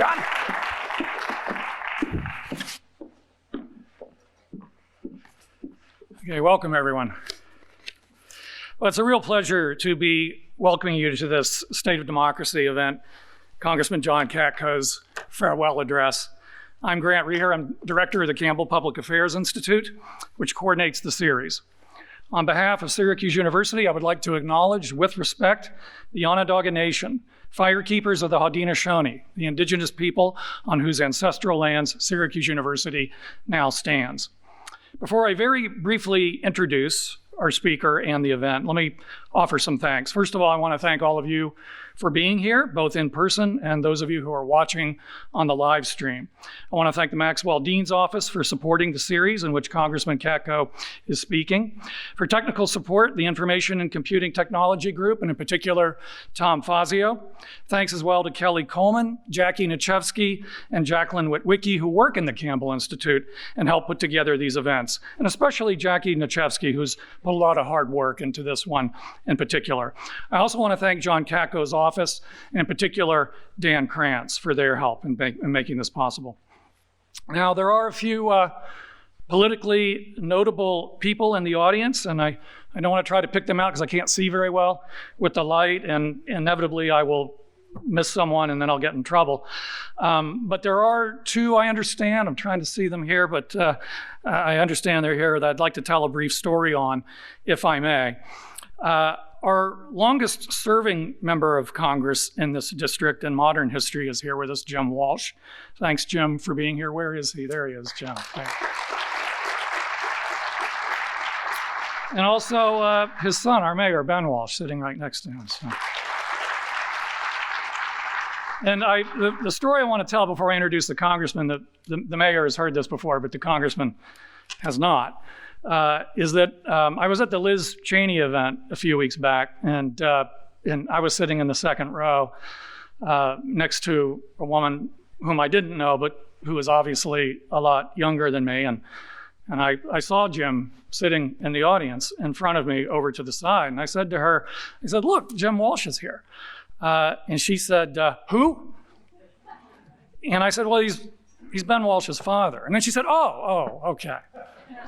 John. Okay, welcome everyone. Well, it's a real pleasure to be welcoming you to this State of Democracy event, Congressman John Katko's farewell address. I'm Grant Reher. I'm director of the Campbell Public Affairs Institute, which coordinates the series. On behalf of Syracuse University, I would like to acknowledge with respect the Onondaga Nation, firekeepers of the Haudenosaunee, the indigenous people on whose ancestral lands Syracuse University now stands. Before I very briefly introduce our speaker and the event, let me offer some thanks. First of all, I want to thank all of you for being here, both in person and those of you who are watching on the live stream. I want to thank the Maxwell Dean's Office for supporting the series in which Congressman Katko is speaking. For technical support, the Information and Computing Technology Group, and in particular, Tom Fazio. Thanks as well to Kelly Coleman, Jackie Nichevsky, and Jacqueline Witwicky, who work in the Campbell Institute and help put together these events. And especially Jackie Nichevsky, who's put a lot of hard work into this one in particular. I also want to thank John Katko's office, and in particular, Dan Krantz, for their help in making this possible. Now, there are a few politically notable people in the audience, and I don't want to try to pick them out because I can't see very well with the light, and inevitably I will miss someone and then I'll get in trouble. But there are two I understand. I'm trying to see them here, but I understand they're here that I'd like to tell a brief story on, if I may. Our longest serving member of Congress in this district in modern history is here with us, Jim Walsh. Thanks, Jim, for being here. Where is he? There he is, Jim. Thanks. And also his son, our mayor, Ben Walsh, sitting right next to him. So. And the story I want to tell before I introduce the congressman, the mayor has heard this before, but the congressman has not. Is that I was at the Liz Cheney event a few weeks back, and I was sitting in the second row next to a woman whom I didn't know, but who was obviously a lot younger than me. And I saw Jim sitting in the audience in front of me over to the side. And I said to her, I said, "Look, Jim Walsh is here." And she said, "Who?" And I said, "Well, he's Ben Walsh's father." And then she said, oh, okay.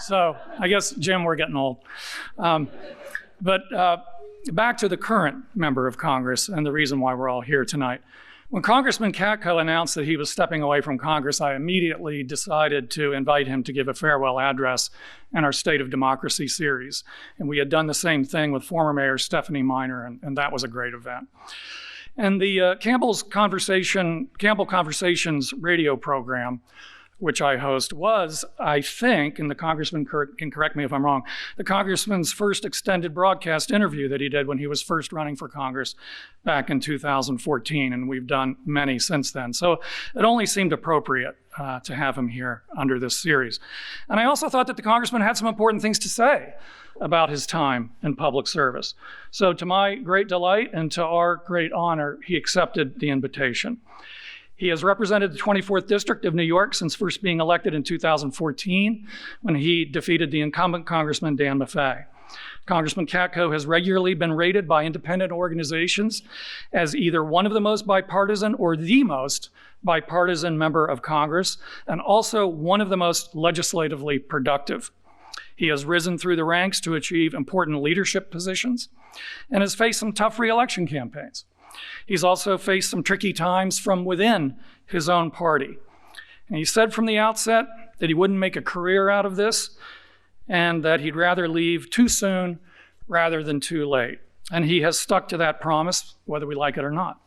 So I guess, Jim, we're getting old. But back to the current member of Congress and the reason why we're all here tonight. When Congressman Katko announced that he was stepping away from Congress, I immediately decided to invite him to give a farewell address in our State of Democracy series. And we had done the same thing with former Mayor Stephanie Miner, and that was a great event. And the Campbell Conversations radio program, which I host, was, I think, and the congressman can correct me if I'm wrong, the congressman's first extended broadcast interview that he did when he was first running for Congress back in 2014, and we've done many since then. So it only seemed appropriate to have him here under this series. And I also thought that the congressman had some important things to say about his time in public service. So to my great delight and to our great honor, he accepted the invitation. He has represented the 24th District of New York since first being elected in 2014, when he defeated the incumbent Congressman Dan Maffei. Congressman Katko has regularly been rated by independent organizations as either one of the most bipartisan or the most bipartisan member of Congress, and also one of the most legislatively productive. He has risen through the ranks to achieve important leadership positions and has faced some tough re-election campaigns. He's also faced some tricky times from within his own party. And he said from the outset that he wouldn't make a career out of this and that he'd rather leave too soon rather than too late. And he has stuck to that promise, whether we like it or not.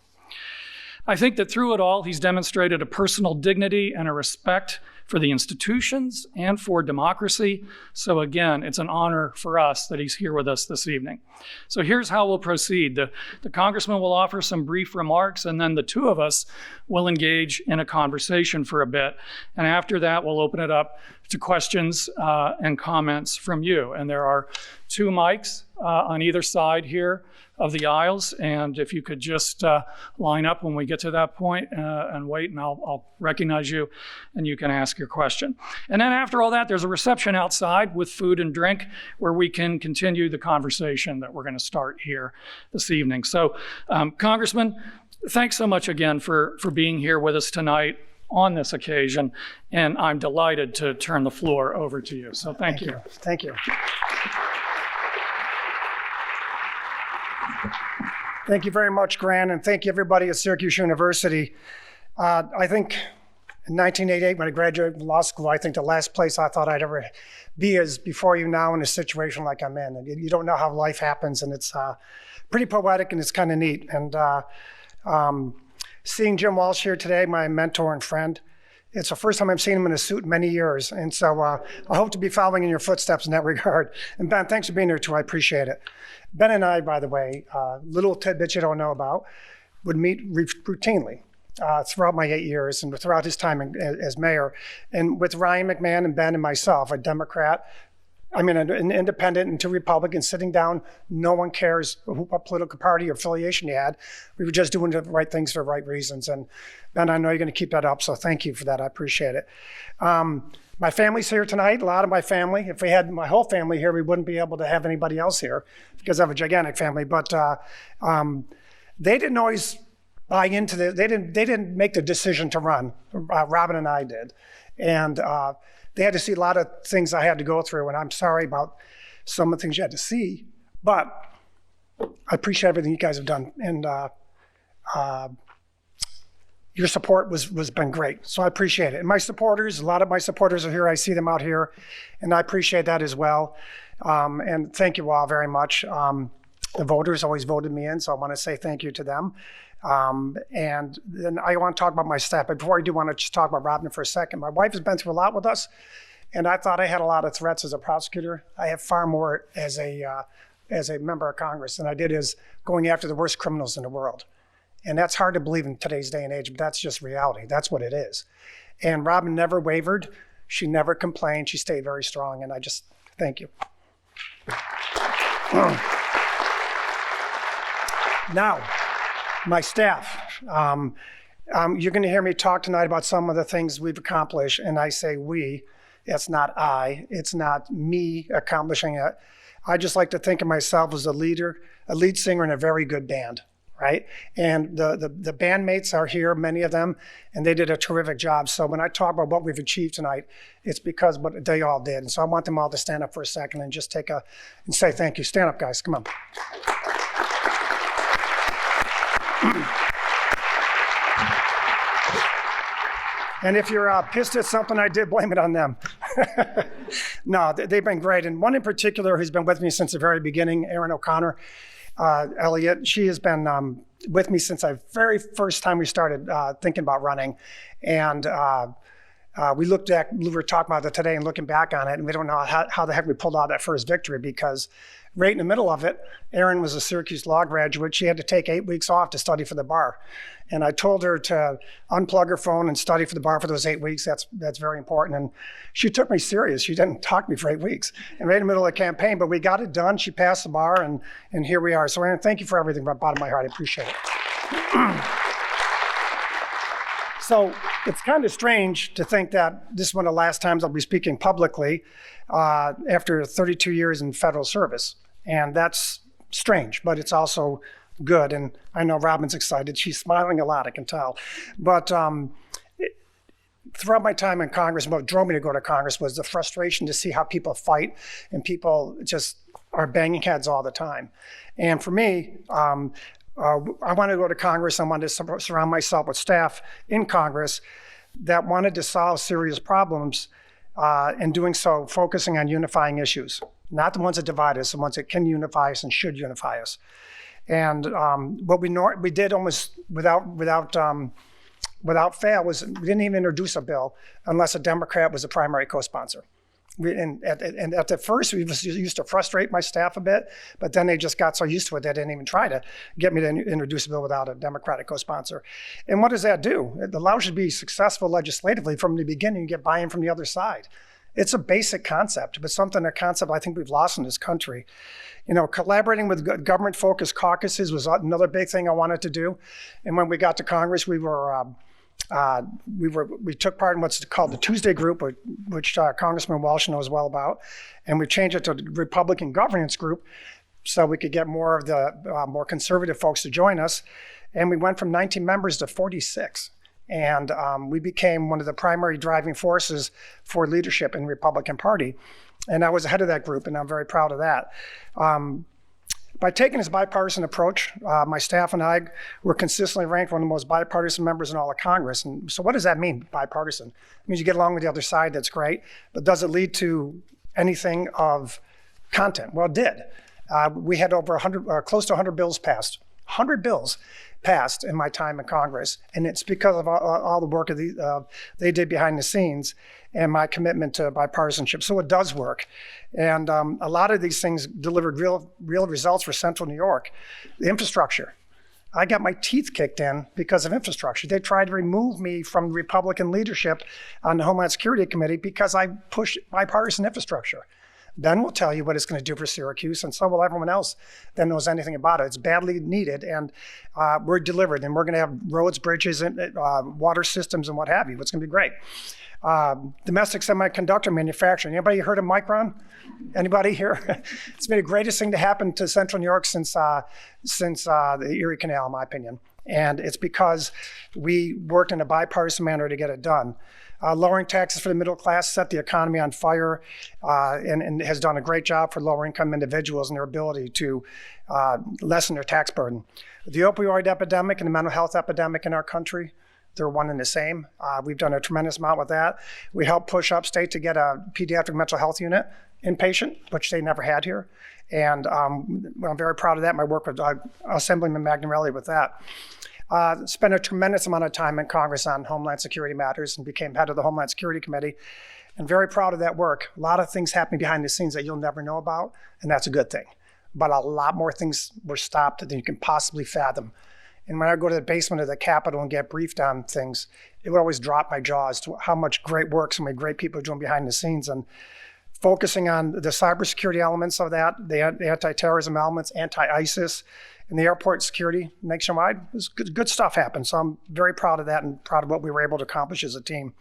I think that through it all, he's demonstrated a personal dignity and a respect for the institutions and for democracy. So again, it's an honor for us that he's here with us this evening. So here's how we'll proceed. The congressman will offer some brief remarks, and then the two of us will engage in a conversation for a bit. And after that, we'll open it up to questions and comments from you. And there are two mics on either side here of the aisles, and if you could just line up when we get to that point and wait, and I'll recognize you and you can ask your question. And then after all that, there's a reception outside with food and drink where we can continue the conversation that we're going to start here this evening. So Congressman, thanks so much again for being here with us tonight on this occasion, and I'm delighted to turn the floor over to you. So thank you. Thank you. Thank you very much, Grant, and thank you everybody at Syracuse University. I think in 1988, when I graduated from law school, I think the last place I thought I'd ever be is before you now in a situation like I'm in. And you don't know how life happens, and it's pretty poetic and it's kind of neat. And seeing Jim Walsh here today, my mentor and friend, it's the first time I've seen him in a suit in many years. And so I hope to be following in your footsteps in that regard. And Ben, thanks for being here too, I appreciate it. Ben and I, by the way, little tidbits you don't know about, would meet routinely throughout my 8 years and throughout his time as mayor. And with Ryan McMahon and Ben and myself, a Democrat, an independent and two Republicans sitting down, no one cares what political party or affiliation you had. We were just doing the right things for the right reasons. And Ben, I know you're going to keep that up, so thank you for that. I appreciate it. My family's here tonight, a lot of my family. If we had my whole family here, we wouldn't be able to have anybody else here because I have a gigantic family. But they didn't always buy into the, they didn't make the decision to run. Robin and I did. And they had to see a lot of things I had to go through, and I'm sorry about some of the things you had to see, but I appreciate everything you guys have done. And your support was been great, so I appreciate it. And my supporters, a lot of my supporters are here. I see them out here, and I appreciate that as well. And thank you all very much. The voters always voted me in, so I want to say thank you to them. And then I want to talk about my staff, but before I do want to just talk about Robin for a second. My wife has been through a lot with us, and I thought I had a lot of threats as a prosecutor. I have far more as a member of Congress than I did as going after the worst criminals in the world. And that's hard to believe in today's day and age, but that's just reality. That's what it is. And Robin never wavered. She never complained. She stayed very strong, and I just thank you. Now, my staff. You're going to hear me talk tonight about some of the things we've accomplished, and I say we. It's not I. It's not me accomplishing it. I just like to think of myself as a leader, a lead singer in a very good band, right? And the bandmates are here, many of them, and they did a terrific job. So when I talk about what we've achieved tonight, it's because what they all did. And so I want them all to stand up for a second and just and say thank you. Stand up, guys. Come on. And if you're pissed at something I did, blame it on them. No, they've been great. And one in particular who's been with me since the very beginning, Erin O'Connor, Elliott, she has been with me since the very first time we started thinking about running. And we were talking about it today and looking back on it, and we don't know how the heck we pulled out that first victory, because right in the middle of it, Erin was a Syracuse law graduate. She had to take 8 weeks off to study for the bar. And I told her to unplug her phone and study for the bar for those 8 weeks. That's very important. And she took me serious. She didn't talk to me for 8 weeks. And right in the middle of the campaign, but we got it done. She passed the bar, and here we are. So Erin, thank you for everything from the bottom of my heart. I appreciate it. So it's kind of strange to think that this is one of the last times I'll be speaking publicly after 32 years in federal service. And that's strange, but it's also good. And I know Robin's excited. She's smiling a lot, I can tell. But throughout my time in Congress, what drove me to go to Congress was the frustration to see how people fight, and people just are banging heads all the time. And for me, I wanted to go to Congress. I wanted to surround myself with staff in Congress that wanted to solve serious problems, and doing so, focusing on unifying issues, not the ones that divide us, the ones that can unify us and should unify us. And what we did almost without fail was we didn't even introduce a bill unless a Democrat was the primary co-sponsor. And at the first, we used to frustrate my staff a bit, but then they just got so used to it, they didn't even try to get me to introduce a bill without a Democratic co-sponsor. And what does that do? It allows you to be successful legislatively from the beginning and get buy-in from the other side. It's a basic concept, but a concept I think we've lost in this country. You know, collaborating with government-focused caucuses was another big thing I wanted to do. And when we got to Congress, we took part in what's called the Tuesday Group, which Congressman Walsh knows well about, and we changed it to the Republican Governance Group so we could get more of the more conservative folks to join us. And we went from 19 members to 46. And we became one of the primary driving forces for leadership in the Republican Party. And I was ahead of that group, and I'm very proud of that. By taking this bipartisan approach, my staff and I were consistently ranked one of the most bipartisan members in all of Congress. And so what does that mean, bipartisan? It means you get along with the other side, that's great. But does it lead to anything of content? Well, it did. We had over 100, close to 100 bills passed. 100 bills passed in my time in Congress, and it's because of all the work they did behind the scenes and my commitment to bipartisanship. So it does work, and a lot of these things delivered real results for Central New York. The infrastructure. I got my teeth kicked in because of infrastructure. They tried to remove me from Republican leadership on the Homeland Security Committee because I pushed bipartisan infrastructure. Ben will tell you what it's going to do for Syracuse, and so will everyone else that knows anything about it. It's badly needed, and we're delivered, and we're going to have roads, bridges, and water systems, and what have you. It's going to be great. Domestic semiconductor manufacturing. Anybody heard of Micron? Anybody here? It's been the greatest thing to happen to Central New York since the Erie Canal, in my opinion. And it's because we worked in a bipartisan manner to get it done. Lowering taxes for the middle class set the economy on fire and has done a great job for lower income individuals and their ability to lessen their tax burden. The opioid epidemic and the mental health epidemic in our country, they're one and the same. We've done a tremendous amount with that. We helped push upstate to get a pediatric mental health unit inpatient, which they never had here. And I'm very proud of that. My work with Assemblyman Magnarelli with that. Spent a tremendous amount of time in Congress on Homeland Security matters and became head of the Homeland Security Committee. And very proud of that work. A lot of things happening behind the scenes that you'll never know about, and that's a good thing. But a lot more things were stopped than you can possibly fathom. And when I go to the basement of the Capitol and get briefed on things, it would always drop my jaw as to how much great work so many great people are doing behind the scenes. And focusing on the cybersecurity elements of that, the anti-terrorism elements, anti-ISIS, and the airport security nationwide, good stuff happened. So I'm very proud of that and proud of what we were able to accomplish as a team.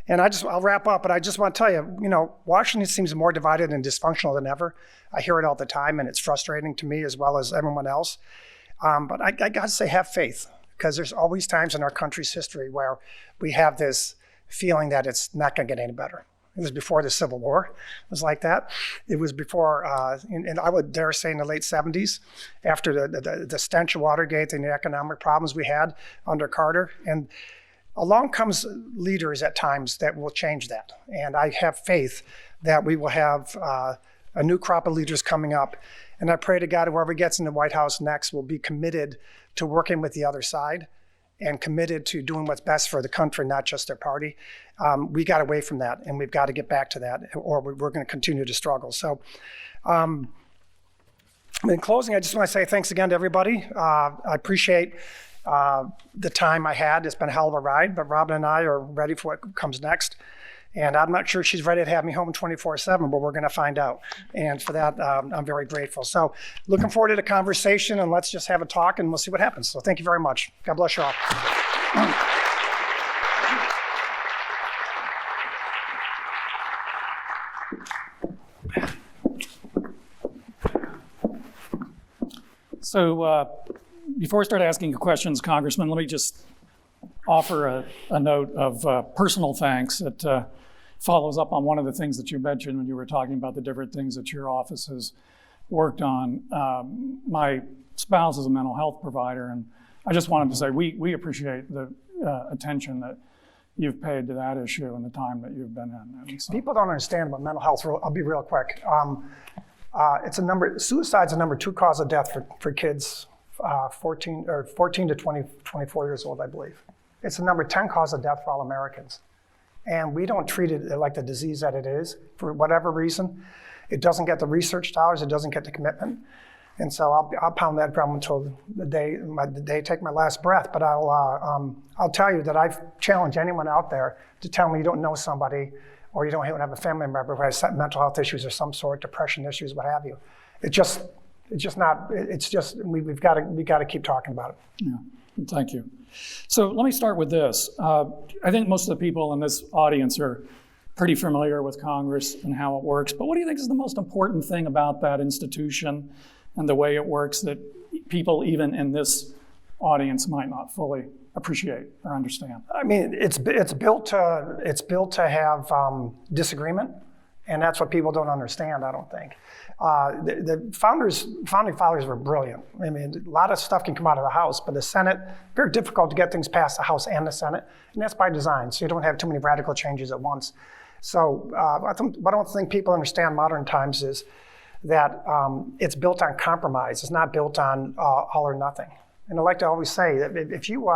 And I'll wrap up, but I just want to tell you, Washington seems more divided and dysfunctional than ever. I hear it all the time, and it's frustrating to me as well as everyone else. But I got to say, have faith, because there's always times in our country's history where we have this feeling that it's not going to get any better. It was before the Civil War. It was like that. It was before, and I would dare say in the late 70s, after the stench of Watergate and the economic problems we had under Carter. And along comes leaders at times that will change that. And I have faith that we will have a new crop of leaders coming up. And I pray to God, whoever gets in the White House next will be committed to working with the other side and committed to doing what's best for the country, not just their party. We got away from that, and we've got to get back to that, or we're going to continue to struggle. So in closing, I just want to say thanks again to everybody. I appreciate the time I had. It's been a hell of a ride, but Robin and I are ready for what comes next. And I'm not sure she's ready to have me home 24/7, but we're going to find out. And for that, I'm very grateful. So looking forward to the conversation, and let's just have a talk, and we'll see what happens. So thank you very much. God bless you all. So before we start asking you questions, Congressman, let me just offer a note of personal thanks that follows up on one of the things that you mentioned when you were talking about the different things that your office has worked on. My spouse is a mental health provider, and I just wanted to say we appreciate the attention that you've paid to that issue and the time that you've been in. And so, people don't understand about mental health. I'll be real quick. Suicide's the number 2 cause of death for kids 14 to 24 years old, I believe. It's the number 10 cause of death for all Americans. And we don't treat it like the disease that it is for whatever reason. It doesn't get the research dollars, it doesn't get the commitment. And so I'll pound that drum until the day I take my last breath. But I'll tell you that I've challenged anyone out there to tell me you don't know somebody or you don't have a family member who has mental health issues of some sort, depression issues, what have you. We've got to keep talking about it. Yeah, thank you. So let me start with this. I think most of the people in this audience are pretty familiar with Congress and how it works, but what do you think is the most important thing about that institution and the way it works that people even in this audience might not fully appreciate or understand? I mean, it's built to have disagreement, and that's what people don't understand, I don't think. The founding fathers were brilliant. I mean, a lot of stuff can come out of the House, but the Senate, very difficult to get things past the House and the Senate, and that's by design, so you don't have too many radical changes at once. So what I don't think people understand modern times is that it's built on compromise. It's not built on all or nothing. And I like to always say that if you've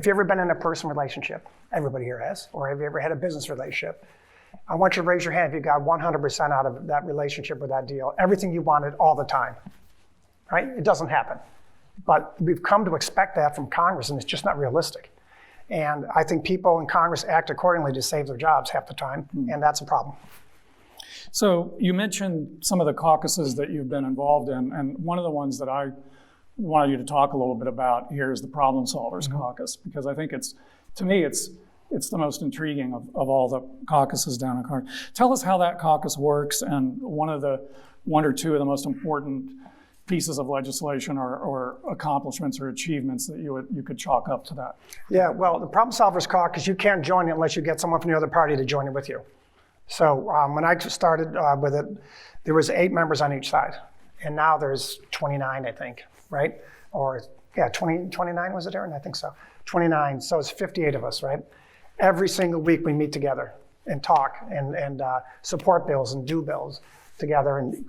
ever been in a personal relationship, everybody here has, or have you ever had a business relationship, I want you to raise your hand if you got 100% out of that relationship or that deal, everything you wanted all the time, right? It doesn't happen. But we've come to expect that from Congress, and it's just not realistic. And I think people in Congress act accordingly to save their jobs half the time, and that's a problem. So you mentioned some of the caucuses that you've been involved in, and one of the ones that I wanted you to talk a little bit about here is the Problem Solvers Caucus, because I think to me, it's the most intriguing of all the caucuses down in Congress. Tell us how that caucus works and one or two of the most important pieces of legislation or accomplishments or achievements that you could chalk up to that. Yeah, well, the Problem Solvers Caucus, you can't join it unless you get someone from the other party to join it with you. So when I started with it, there was 8 members on each side, and now there's 29, I think, right? Or yeah, 29 was it, Aaron? I think so. 29, so it's 58 of us, right? Every single week we meet together and talk and support bills and do bills together, and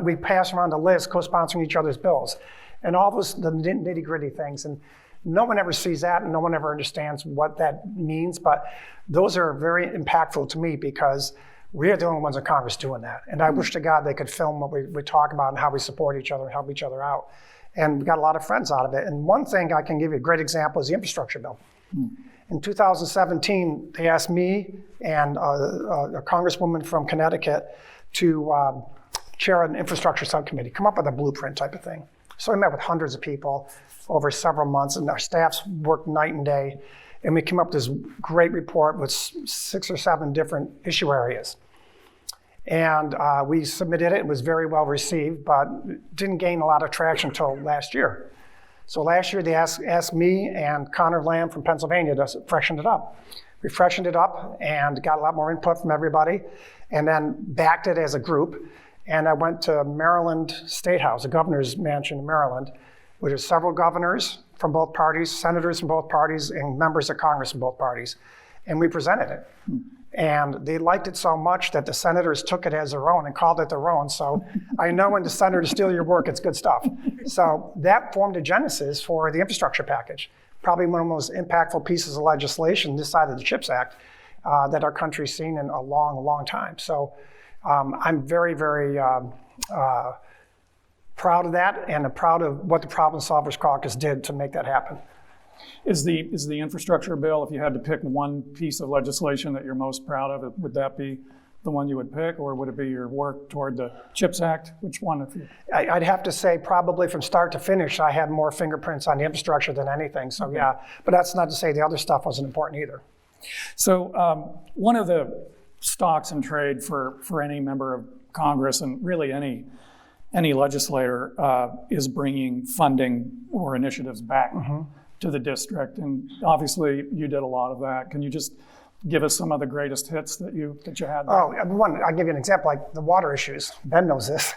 we pass around the list, co-sponsoring each other's bills, and all those the nitty-gritty things. And no one ever sees that, and no one ever understands what that means. But those are very impactful to me because we're the only ones in Congress doing that. And I wish to God they could film what we talk about and how we support each other and help each other out. And we got a lot of friends out of it. And one thing I can give you a great example is the infrastructure bill. In 2017, they asked me and a congresswoman from Connecticut to chair an infrastructure subcommittee, come up with a blueprint type of thing. So I met with hundreds of people over several months, and our staffs worked night and day, and we came up with this great report with 6 or 7 different issue areas. And we submitted it. It was very well received, but didn't gain a lot of traction until last year. So last year they asked me and Connor Lamb from Pennsylvania to freshen it up. We freshened it up and got a lot more input from everybody, and then backed it as a group. And I went to Maryland State House, the governor's mansion in Maryland, which is several governors from both parties, senators from both parties, and members of Congress from both parties. And we presented it. And they liked it so much that the senators took it as their own and called it their own. So I know when the senators steal your work, it's good stuff. So that formed a genesis for the infrastructure package. Probably one of the most impactful pieces of legislation this side of the CHIPS Act that our country's seen in a long, long time. So I'm very, very proud of that, and proud of what the Problem Solvers Caucus did to make that happen. Is the infrastructure bill, if you had to pick one piece of legislation that you're most proud of, would that be the one you would pick, or would it be your work toward the CHIPS Act? Which one? I'd have to say probably from start to finish, I had more fingerprints on the infrastructure than anything. So yeah, but that's not to say the other stuff wasn't important either. So one of the stocks in trade for any member of Congress, and really any legislator, is bringing funding or initiatives back to the district. And obviously you did a lot of that. Can you just give us some of the greatest hits that you had there? Oh, one, I'll give you an example, like the water issues. Ben knows this.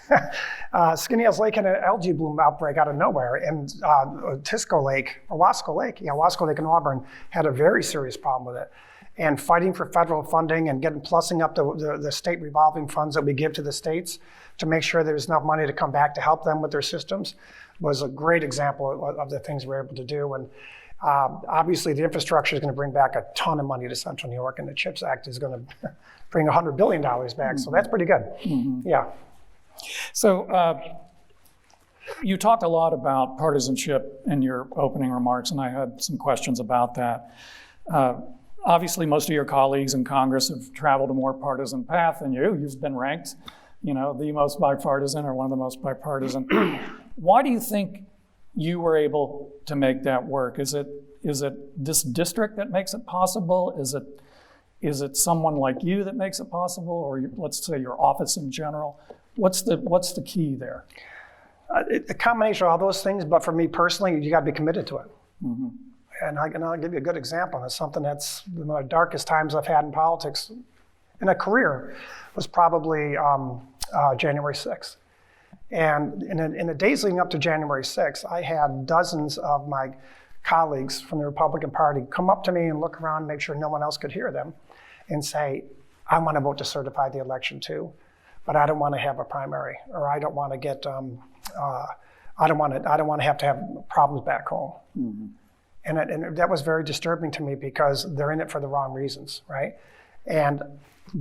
Skinny Hills Lake had an algae bloom outbreak out of nowhere, and Wasco Lake in Auburn had a very serious problem with it. And fighting for federal funding and plussing up the state revolving funds that we give to the states to make sure there's enough money to come back to help them with their systems was a great example of the things we're able to do. And obviously the infrastructure is going to bring back a ton of money to Central New York, and the CHIPS Act is going to bring $100 billion back. So that's pretty good. Yeah. So you talked a lot about partisanship in your opening remarks, and I had some questions about that. Obviously, most of your colleagues in Congress have traveled a more partisan path than you. You've been ranked, the most bipartisan or one of the most bipartisan. Why do you think you were able to make that work? Is it this district that makes it possible? Is Is it someone like you that makes it possible, or let's say your office in general? What's the key there? A combination of all those things, but for me personally, you got to be committed to it. Mm-hmm. And I'll give you a good example. It's something that's one of the darkest times I've had in politics in a career was probably January 6th. And in the days leading up to January 6th, I had dozens of my colleagues from the Republican Party come up to me and look around, make sure no one else could hear them, and say, I want to vote to certify the election too, but I don't want to have a primary, or I don't want to get, I don't want to have problems back home. Mm-hmm. And that was very disturbing to me because they're in it for the wrong reasons, right? And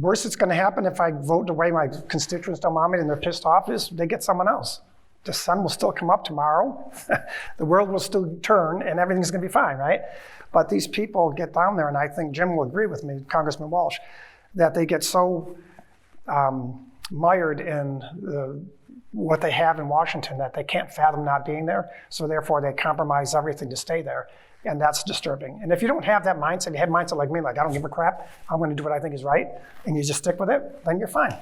worst that's going to happen if I vote the way my constituents don't want me and they're pissed off is they get someone else. The sun will still come up tomorrow, the world will still turn, and everything's going to be fine, right? But these people get down there, and I think Jim will agree with me, Congressman Walsh, that they get so mired in what they have in Washington that they can't fathom not being there, so therefore they compromise everything to stay there. And that's disturbing. And if you don't have that mindset, you have a mindset like me, like I don't give a crap, I'm going to do what I think is right, and you just stick with it, then you're fine.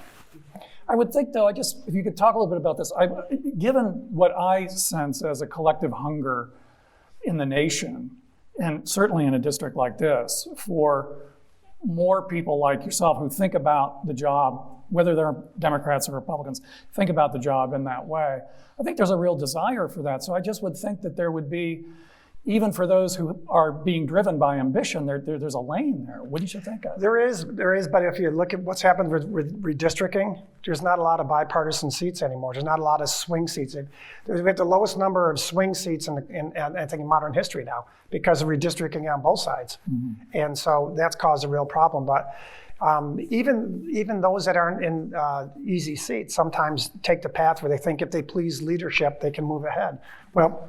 I would think, though, if you could talk a little bit about this, given what I sense as a collective hunger in the nation, and certainly in a district like this, for more people like yourself who think about the job, whether they're Democrats or Republicans, think about the job in that way. I think there's a real desire for that. So I just would think that there would be, even for those who are being driven by ambition, there's a lane there. Wouldn't you think? There is, but if you look at what's happened with redistricting, there's not a lot of bipartisan seats anymore. There's not a lot of swing seats. We have the lowest number of swing seats in I think in modern history now because of redistricting on both sides. Mm-hmm. And so that's caused a real problem. But even those that aren't in easy seats sometimes take the path where they think if they please leadership, they can move ahead. Well,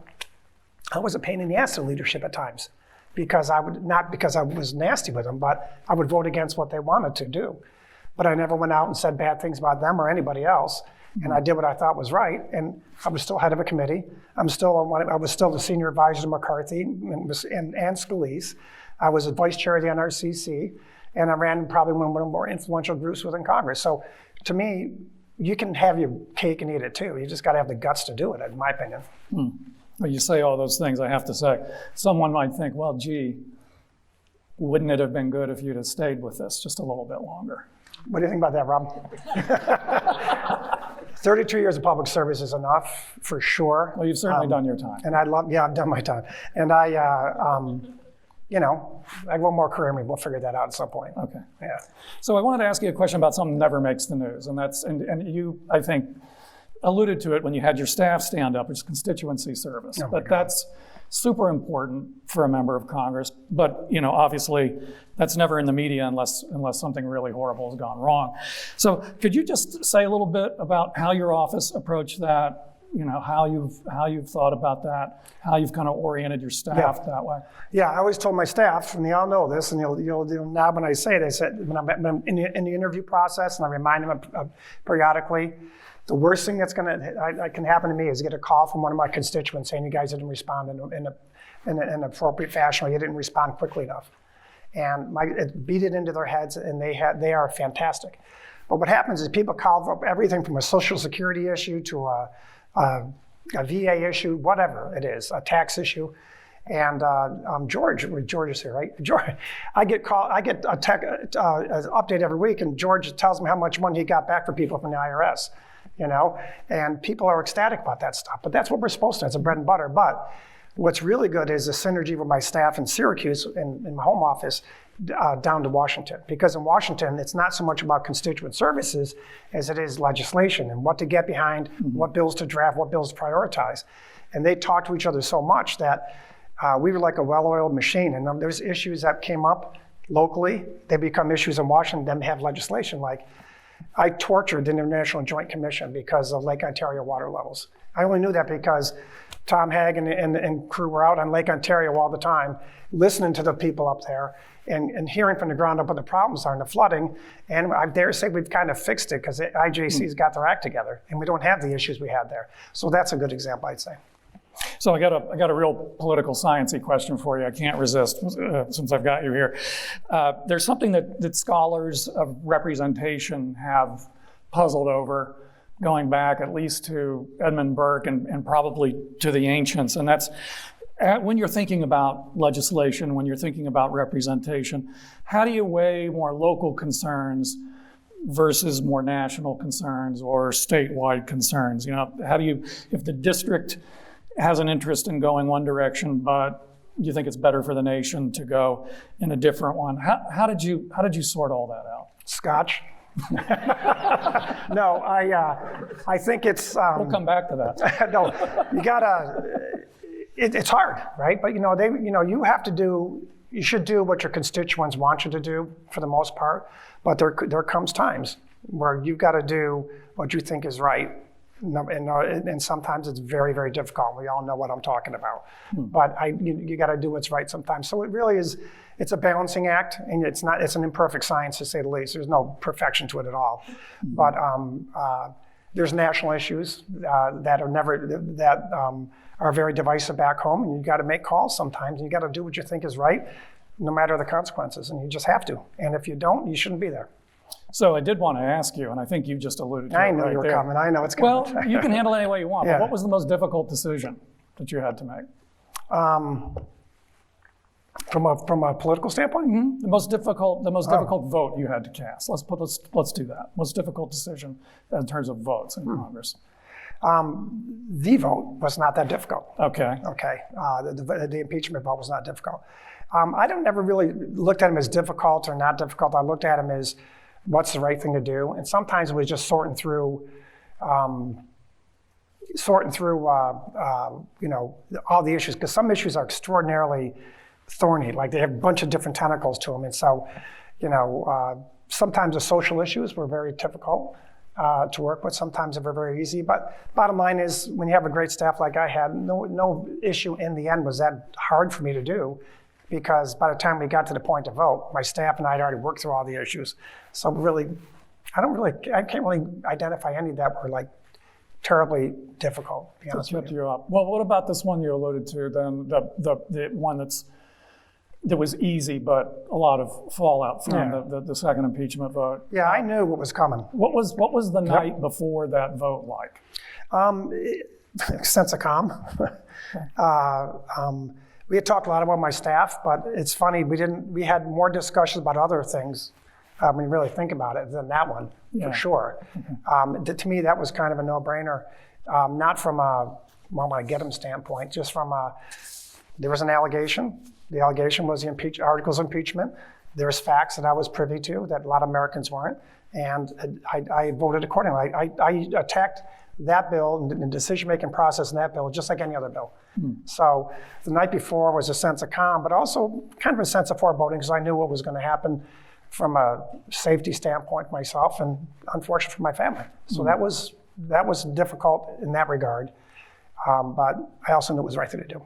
I was a pain in the ass to leadership at times because not because I was nasty with them, but I would vote against what they wanted to do. But I never went out and said bad things about them or anybody else. Mm-hmm. And I did what I thought was right. And I was still head of a committee. I was still the senior advisor to McCarthy and Scalise. I was a vice chair of the NRCC. And I ran probably one of the more influential groups within Congress. So to me, you can have your cake and eat it too. You just got to have the guts to do it, in my opinion. Hmm. Well, you say all those things, I have to say. Someone might think, well, gee, wouldn't it have been good if you'd have stayed with this just a little bit longer? What do you think about that, Rob? 32 years of public service is enough, for sure. Well, you've certainly done your time. And I've done my time. And I have one more career in me. We'll figure that out at some point. Okay. Yeah. So I wanted to ask you a question about something that never makes the news, and you, I think, alluded to it when you had your staff stand up, which is constituency service. Oh but that's super important for a member of Congress. But obviously, that's never in the media unless something really horrible has gone wrong. So could you just say a little bit about how your office approached that? How you've thought about that, how you've kind of oriented your staff that way. Yeah, I always told my staff, and they all know this, and you'll now when I say it, they said when I'm in the interview process, and I remind them periodically, the worst thing that's can happen to me is get a call from one of my constituents saying you guys didn't respond in an appropriate fashion, or you didn't respond quickly enough, and it beat it into their heads, and they are fantastic. But what happens is people call up everything from a Social Security issue to a VA issue, whatever it is, a tax issue. And George is here, right? George, I get an update every week, and George tells me how much money he got back for people from the IRS, and people are ecstatic about that stuff. But that's what we're supposed to, it's a bread and butter. But what's really good is the synergy with my staff in Syracuse, in my home office, down to Washington. Because in Washington, it's not so much about constituent services as it is legislation and what to get behind, mm-hmm. what bills to draft, what bills to prioritize. And they talk to each other so much that we were like a well-oiled machine. And there's issues that came up locally, they become issues in Washington, then have legislation. Like, I tortured the International Joint Commission because of Lake Ontario water levels. I only knew that because Tom Haag and crew were out on Lake Ontario all the time, listening to the people up there and hearing from the ground up what the problems are and the flooding. And I dare say we've kind of fixed it because IJC's got their act together and we don't have the issues we had there. So that's a good example, I'd say. So I got a real political sciencey question for you. I can't resist since I've got you here. There's something that scholars of representation have puzzled over, going back at least to Edmund Burke and probably to the ancients, and that's when you're thinking about legislation, when you're thinking about representation, how do you weigh more local concerns versus more national concerns or statewide concerns? You know, how do you, if the district has an interest in going one direction, but you think it's better for the nation to go in a different one, how did you sort all that out? Scotch. No, I think it's. We'll come back to that. No, you gotta. It's hard, right? But you should do what your constituents want you to do for the most part. But there comes times where you've got to do what you think is right, and sometimes it's very, very difficult. We all know what I'm talking about. But you got to do what's right sometimes. So it really is. It's a balancing act, and it's an imperfect science, to say the least. There's no perfection to it at all. But there's national issues that are very divisive back home, and you've got to make calls sometimes, and you got to do what you think is right, no matter the consequences, and you just have to. And if you don't, you shouldn't be there. So I did want to ask you, and I think you just alluded to it. I know you were coming. I know it's coming. Well, you can handle it any way you want, Yeah. but what was the most difficult decision that you had to make? From a political standpoint? The most difficult vote you had to cast. Let's do that. Most difficult decision in terms of votes in Congress. The vote was not that difficult. Okay. Okay. The impeachment vote was not difficult. I never really looked at him as difficult or not difficult. I looked at him as what's the right thing to do. And sometimes it was just sorting through all the issues, because some issues are extraordinarily thorny, like they have a bunch of different tentacles to them. And so, sometimes the social issues were very difficult to work with. Sometimes they were very easy. But bottom line is, when you have a great staff like I had, no issue in the end was that hard for me to do, because by the time we got to the point to vote, my staff and I had already worked through all the issues. So really, I can't really identify any that were like terribly difficult, to be honest with you. You up. Well, what about this one you alluded to then, the one that was easy, but a lot of fallout from the second impeachment vote? Yeah, I knew what was coming. What was the night before that vote like? Sense of calm. We had talked a lot about my staff, but it's funny, we had more discussions about other things, when you really think about it, than that one, for sure. To me, that was kind of a no-brainer, not from a, get him standpoint, just from there was an allegation. The allegation was the articles of impeachment. There's facts that I was privy to that a lot of Americans weren't, and I voted accordingly. I attacked that bill and the decision-making process in that bill just like any other bill. So the night before was a sense of calm, but also kind of a sense of foreboding, because I knew what was going to happen from a safety standpoint myself, and unfortunately for my family. So that was difficult in that regard, but I also knew it was the right thing to do.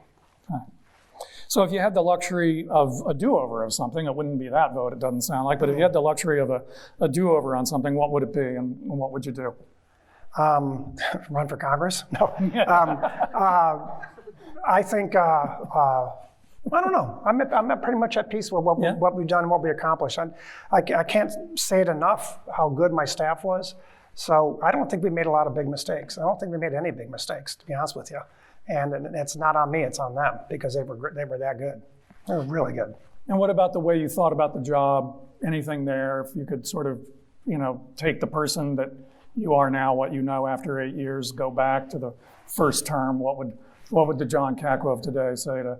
So if you had the luxury of a do-over of something, it wouldn't be that vote, it doesn't sound like, but if you had the luxury of a do-over on something, what would it be, and what would you do? Run for Congress? No. I think, I don't know. I'm pretty much at peace with what we've done and what we accomplished. I can't say it enough how good my staff was. So I don't think we made a lot of big mistakes. I don't think we made any big mistakes, to be honest with you. And it's not on me, it's on them, because they were that good. They were really good. And what about the way you thought about the job? Anything there, if you could sort of, take the person that you are now, what you know after 8 years, go back to the first term, what would the John Katko of today say to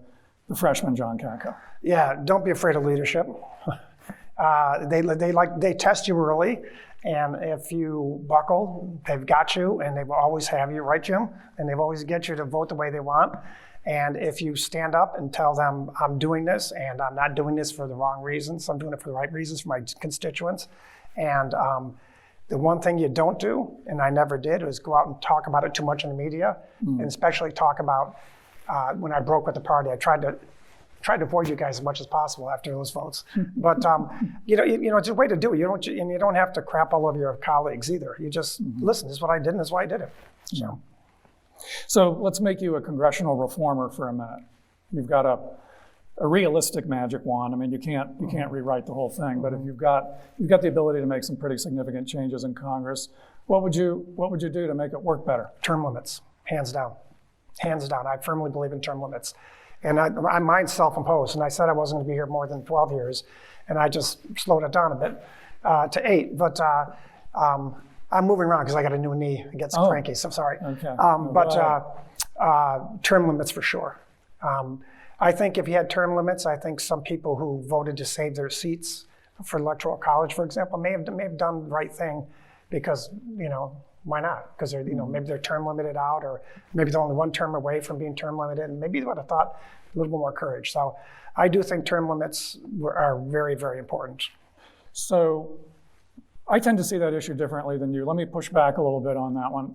the freshman John Katko? Yeah, don't be afraid of leadership. They test you early, and if you buckle, they've got you, and they will always have you, right, Jim? And they'll always get you to vote the way they want. And if you stand up and tell them, I'm doing this, and I'm not doing this for the wrong reasons, I'm doing it for the right reasons for my constituents. And the one thing you don't do, and I never did, was go out and talk about it too much in the media, and especially talk about when I broke with the party. I tried to avoid you guys as much as possible after those votes. But it's a way to do it. You don't have to crap all over your colleagues either. You just listen. This is what I did, and this is why I did it. So. So let's make you a congressional reformer for a minute. You've got a realistic magic wand. I mean, you can't rewrite the whole thing, but if you've got the ability to make some pretty significant changes in Congress, what would you do to make it work better? Term limits, hands down. Hands down. I firmly believe in term limits. And mine's self-imposed, and I said I wasn't going to be here more than 12 years, and I just slowed it down a bit to 8. But I'm moving around because I got a new knee. I get some cranky, so sorry. Okay. Term limits for sure. I think if you had term limits, I think some people who voted to save their seats for electoral college, for example, may have done the right thing because, why not? Because they're, maybe they're term limited out, or maybe they're only one term away from being term limited, and maybe they would have thought a little bit more courage. So I do think term limits are very, very important. So I tend to see that issue differently than you. Let me push back a little bit on that one.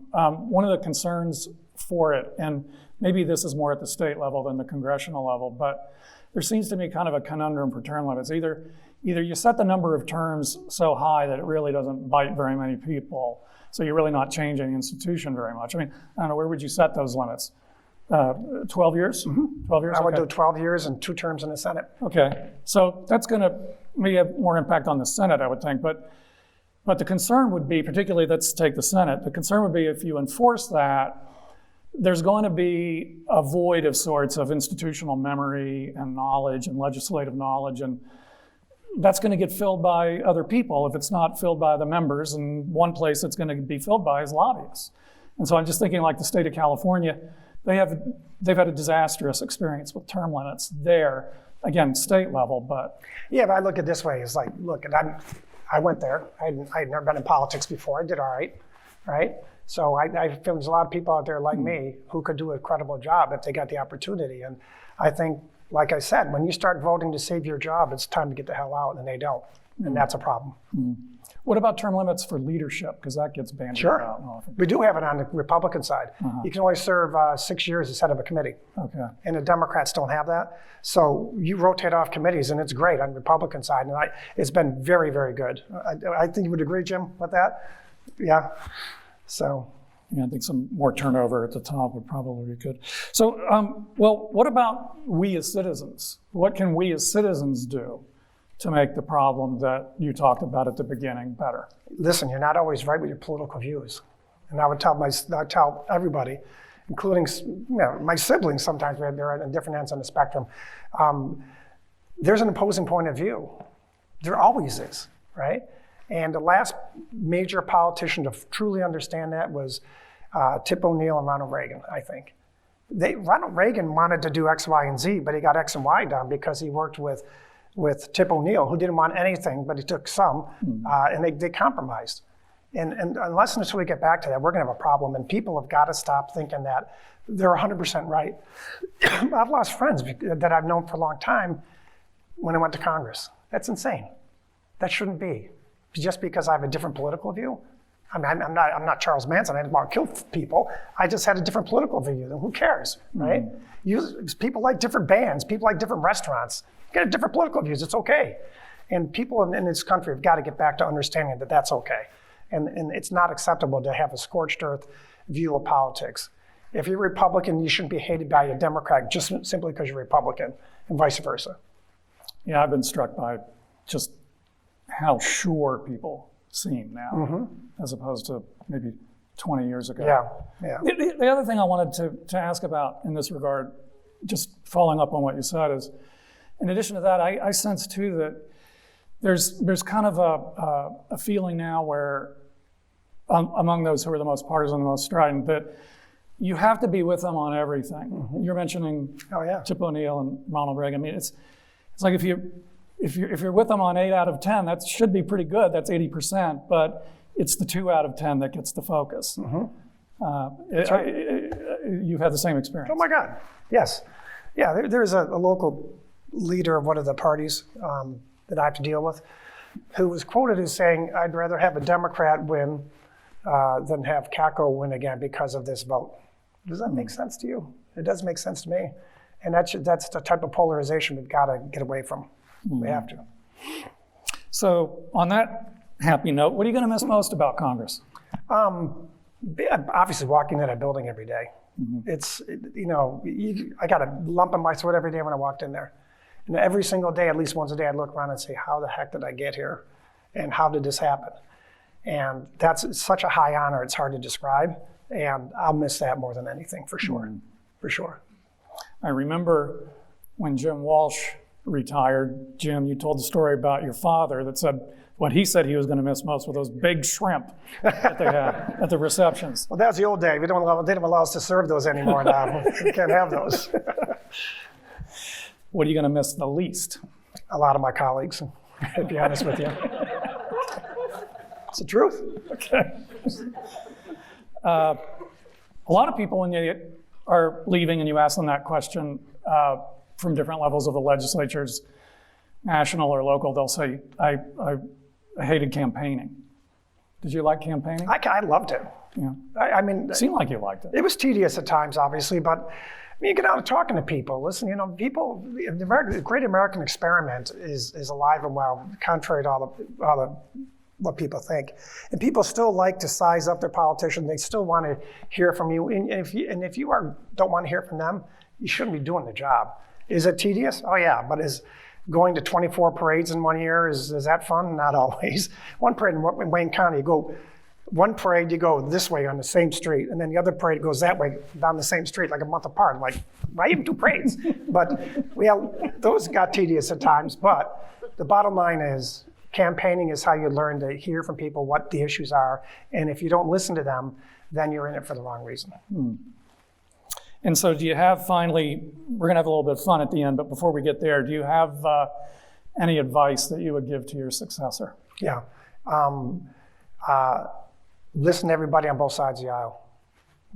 One of the concerns for it, and maybe this is more at the state level than the congressional level, but there seems to be kind of a conundrum for term limits. Either you set the number of terms so high that it really doesn't bite very many people, so you're really not changing the institution very much. I mean, I don't know, where would you set those limits? 12 years? Mm-hmm. 12 years? I would do 12 years and 2 terms in the Senate. Okay, so that's going to maybe have more impact on the Senate, I would think, but the concern would be, particularly let's take the Senate, the concern would be if you enforce that, there's going to be a void of sorts of institutional memory and knowledge and legislative knowledge, and that's going to get filled by other people if it's not filled by the members, and one place it's going to be filled by is lobbyists. And so I'm just thinking like the state of California, they've had a disastrous experience with term limits there, again, state level, but. Yeah, but I look at it this way, it's like, look, I went there, I'd never been in politics before, I did all right? So I feel there's a lot of people out there like me who could do a credible job if they got the opportunity. And I think, like I said, when you start voting to save your job, it's time to get the hell out, and they don't. And that's a problem. What about term limits for leadership? Because that gets bandied about often. We do have it on the Republican side. You can only serve 6 years as head of a committee. Okay. And the Democrats don't have that. So you rotate off committees, and it's great on the Republican side. And it's been very, very good. I think you would agree, Jim, with that? Yeah. So. Yeah, I think some more turnover at the top would probably be good. So, well, what about we as citizens? What can we as citizens do to make the problem that you talked about at the beginning better? Listen, you're not always right with your political views. And I would tell everybody, including my siblings sometimes, they're at different ends on the spectrum. There's an opposing point of view. There always is, right? And the last major politician to truly understand that was Tip O'Neill and Ronald Reagan, I think. Ronald Reagan wanted to do X, Y, and Z, but he got X and Y done because he worked with Tip O'Neill, who didn't want anything, but he took some, and they compromised. And unless and until we get back to that, we're going to have a problem. And people have got to stop thinking that they're 100% right. I've lost friends that I've known for a long time when I went to Congress. That's insane. That shouldn't be. Just because I have a different political view. I mean, I'm not Charles Manson. I didn't want to kill people. I just had a different political view. Who cares, right? People like different bands. People like different restaurants. Get different political views. It's okay. And people in this country have got to get back to understanding that that's okay. And it's not acceptable to have a scorched earth view of politics. If you're Republican, you shouldn't be hated by a Democrat just simply because you're Republican, and vice versa. Yeah, I've been struck by just how sure people seem now, as opposed to maybe 20 years ago. Yeah. The other thing I wanted to ask about in this regard, just following up on what you said, is in addition to that, I sense too that there's kind of a feeling now where among those who are the most partisan, the most strident, that you have to be with them on everything. You're mentioning Tip O'Neill and Ronald Reagan. I mean, it's like if you're with them on 8 out of 10, that should be pretty good. That's 80%, but it's the 2 out of 10 that gets the focus. You've had the same experience. Oh my God, yes. Yeah, there's a local leader of one of the parties that I have to deal with who was quoted as saying, I'd rather have a Democrat win than have Katko win again because of this vote. Does that make sense to you? It does make sense to me. And that's the type of polarization we've got to get away from. We have to. So on that happy note, what are you going to miss most about Congress? Obviously walking in a building every day. It's, I got a lump in my throat every day when I walked in there. And every single day, at least once a day, I'd look around and say, how the heck did I get here? And how did this happen? And that's such a high honor, it's hard to describe. And I'll miss that more than anything, for sure, for sure. I remember when Jim Walsh retired, Jim, you told the story about your father that said what he said he was going to miss most were those big shrimp that they had at the receptions. Well, that's the old day. They don't allow us to serve those anymore now. We can't have those. What are you going to miss the least? A lot of my colleagues, to be honest with you. It's the truth. Okay. A lot of people, when they are leaving and you ask them that question from different levels of the legislatures, national or local, they'll say, I hated campaigning. Did you like campaigning? I loved it. Yeah. I mean, it seemed like you liked it. It was tedious at times, obviously, but you get out and talking to people. Listen, people, the great American experiment is alive and well, contrary to all the what people think. And people still like to size up their politician. They still want to hear from you. And if you don't want to hear from them, you shouldn't be doing the job. Is it tedious? Oh yeah, but is going to 24 parades in 1 year, is that fun? Not always. One parade in Wayne County, one parade you go this way on the same street, and then the other parade goes that way down the same street, like a month apart. Like, why even do parades? But those got tedious at times. But the bottom line is, campaigning is how you learn to hear from people what the issues are. And if you don't listen to them, then you're in it for the wrong reason. And so do you have, finally, we're going to have a little bit of fun at the end, but before we get there, do you have any advice that you would give to your successor? Yeah. Listen to everybody on both sides of the aisle.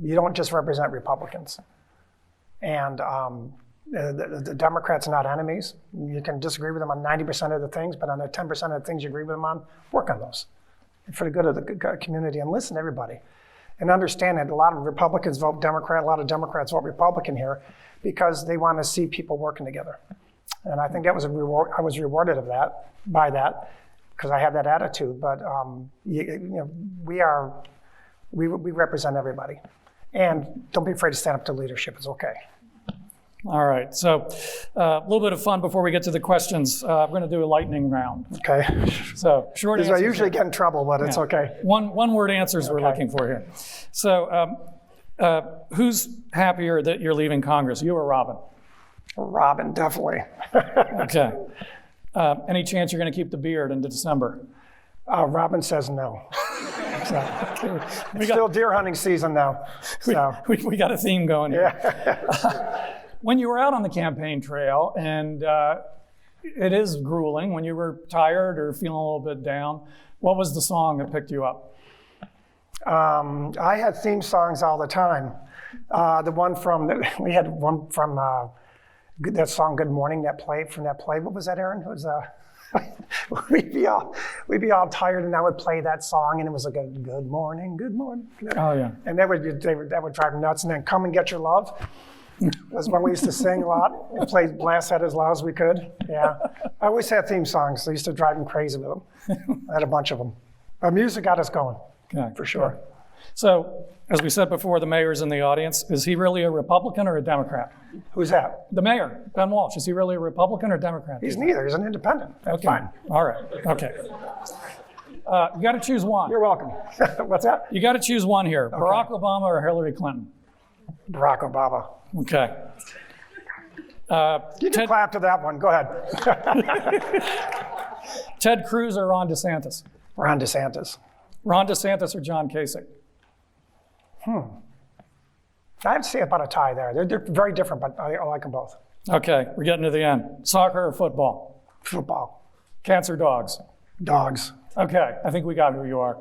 You don't just represent Republicans. And the Democrats are not enemies. You can disagree with them on 90% of the things, but on the 10% of the things you agree with them on, work on those for the good of the community, and listen to everybody. And understand that a lot of Republicans vote Democrat, a lot of Democrats vote Republican here because they want to see people working together. And I think that was a reward. I was rewarded by that because I have that attitude. But we represent everybody. And don't be afraid to stand up to leadership. It's okay. All right, so a little bit of fun before we get to the questions. We're going to do a lightning round. Okay. So short answers. I usually get in trouble, but it's okay. One word answers we're looking for here. So who's happier that you're leaving Congress, you or Robin? Robin, definitely. Okay. Any chance you're going to keep the beard into December? Robin says no. So, it's still deer hunting season now. So. We got a theme going here. Yeah. When you were out on the campaign trail, and it is grueling, when you were tired or feeling a little bit down, what was the song that picked you up? I had theme songs all the time. We had one from that song "Good Morning" from that play. What was that, Aaron? It was we'd be all tired, and I would play that song, and it was like a "Good morning, good morning." Oh yeah. And that would drive them nuts. And then "Come and Get Your Love" was one we used to sing a lot. We played blast that as loud as we could. Yeah, I always had theme songs. I used to drive them crazy with them. I had a bunch of them. But music got us going, for sure. So, as we said before, the mayor's in the audience. Is he really a Republican or a Democrat? Who's that? The mayor, Ben Walsh. Is he really a Republican or Democrat? He's neither. He's an independent. Okay. Fine. All right. Okay. You got to choose one. You're welcome. What's that? You got to choose one here. Okay. Barack Obama or Hillary Clinton? Barack Obama. Okay. You can clap to that one. Go ahead. Ted Cruz or Ron DeSantis? Ron DeSantis. Ron DeSantis or John Kasich? I have to say about a tie there. They're very different, but I like them both. Okay, we're getting to the end. Soccer or football? Football. Cats or dogs? Dogs. Okay, I think we got who you are.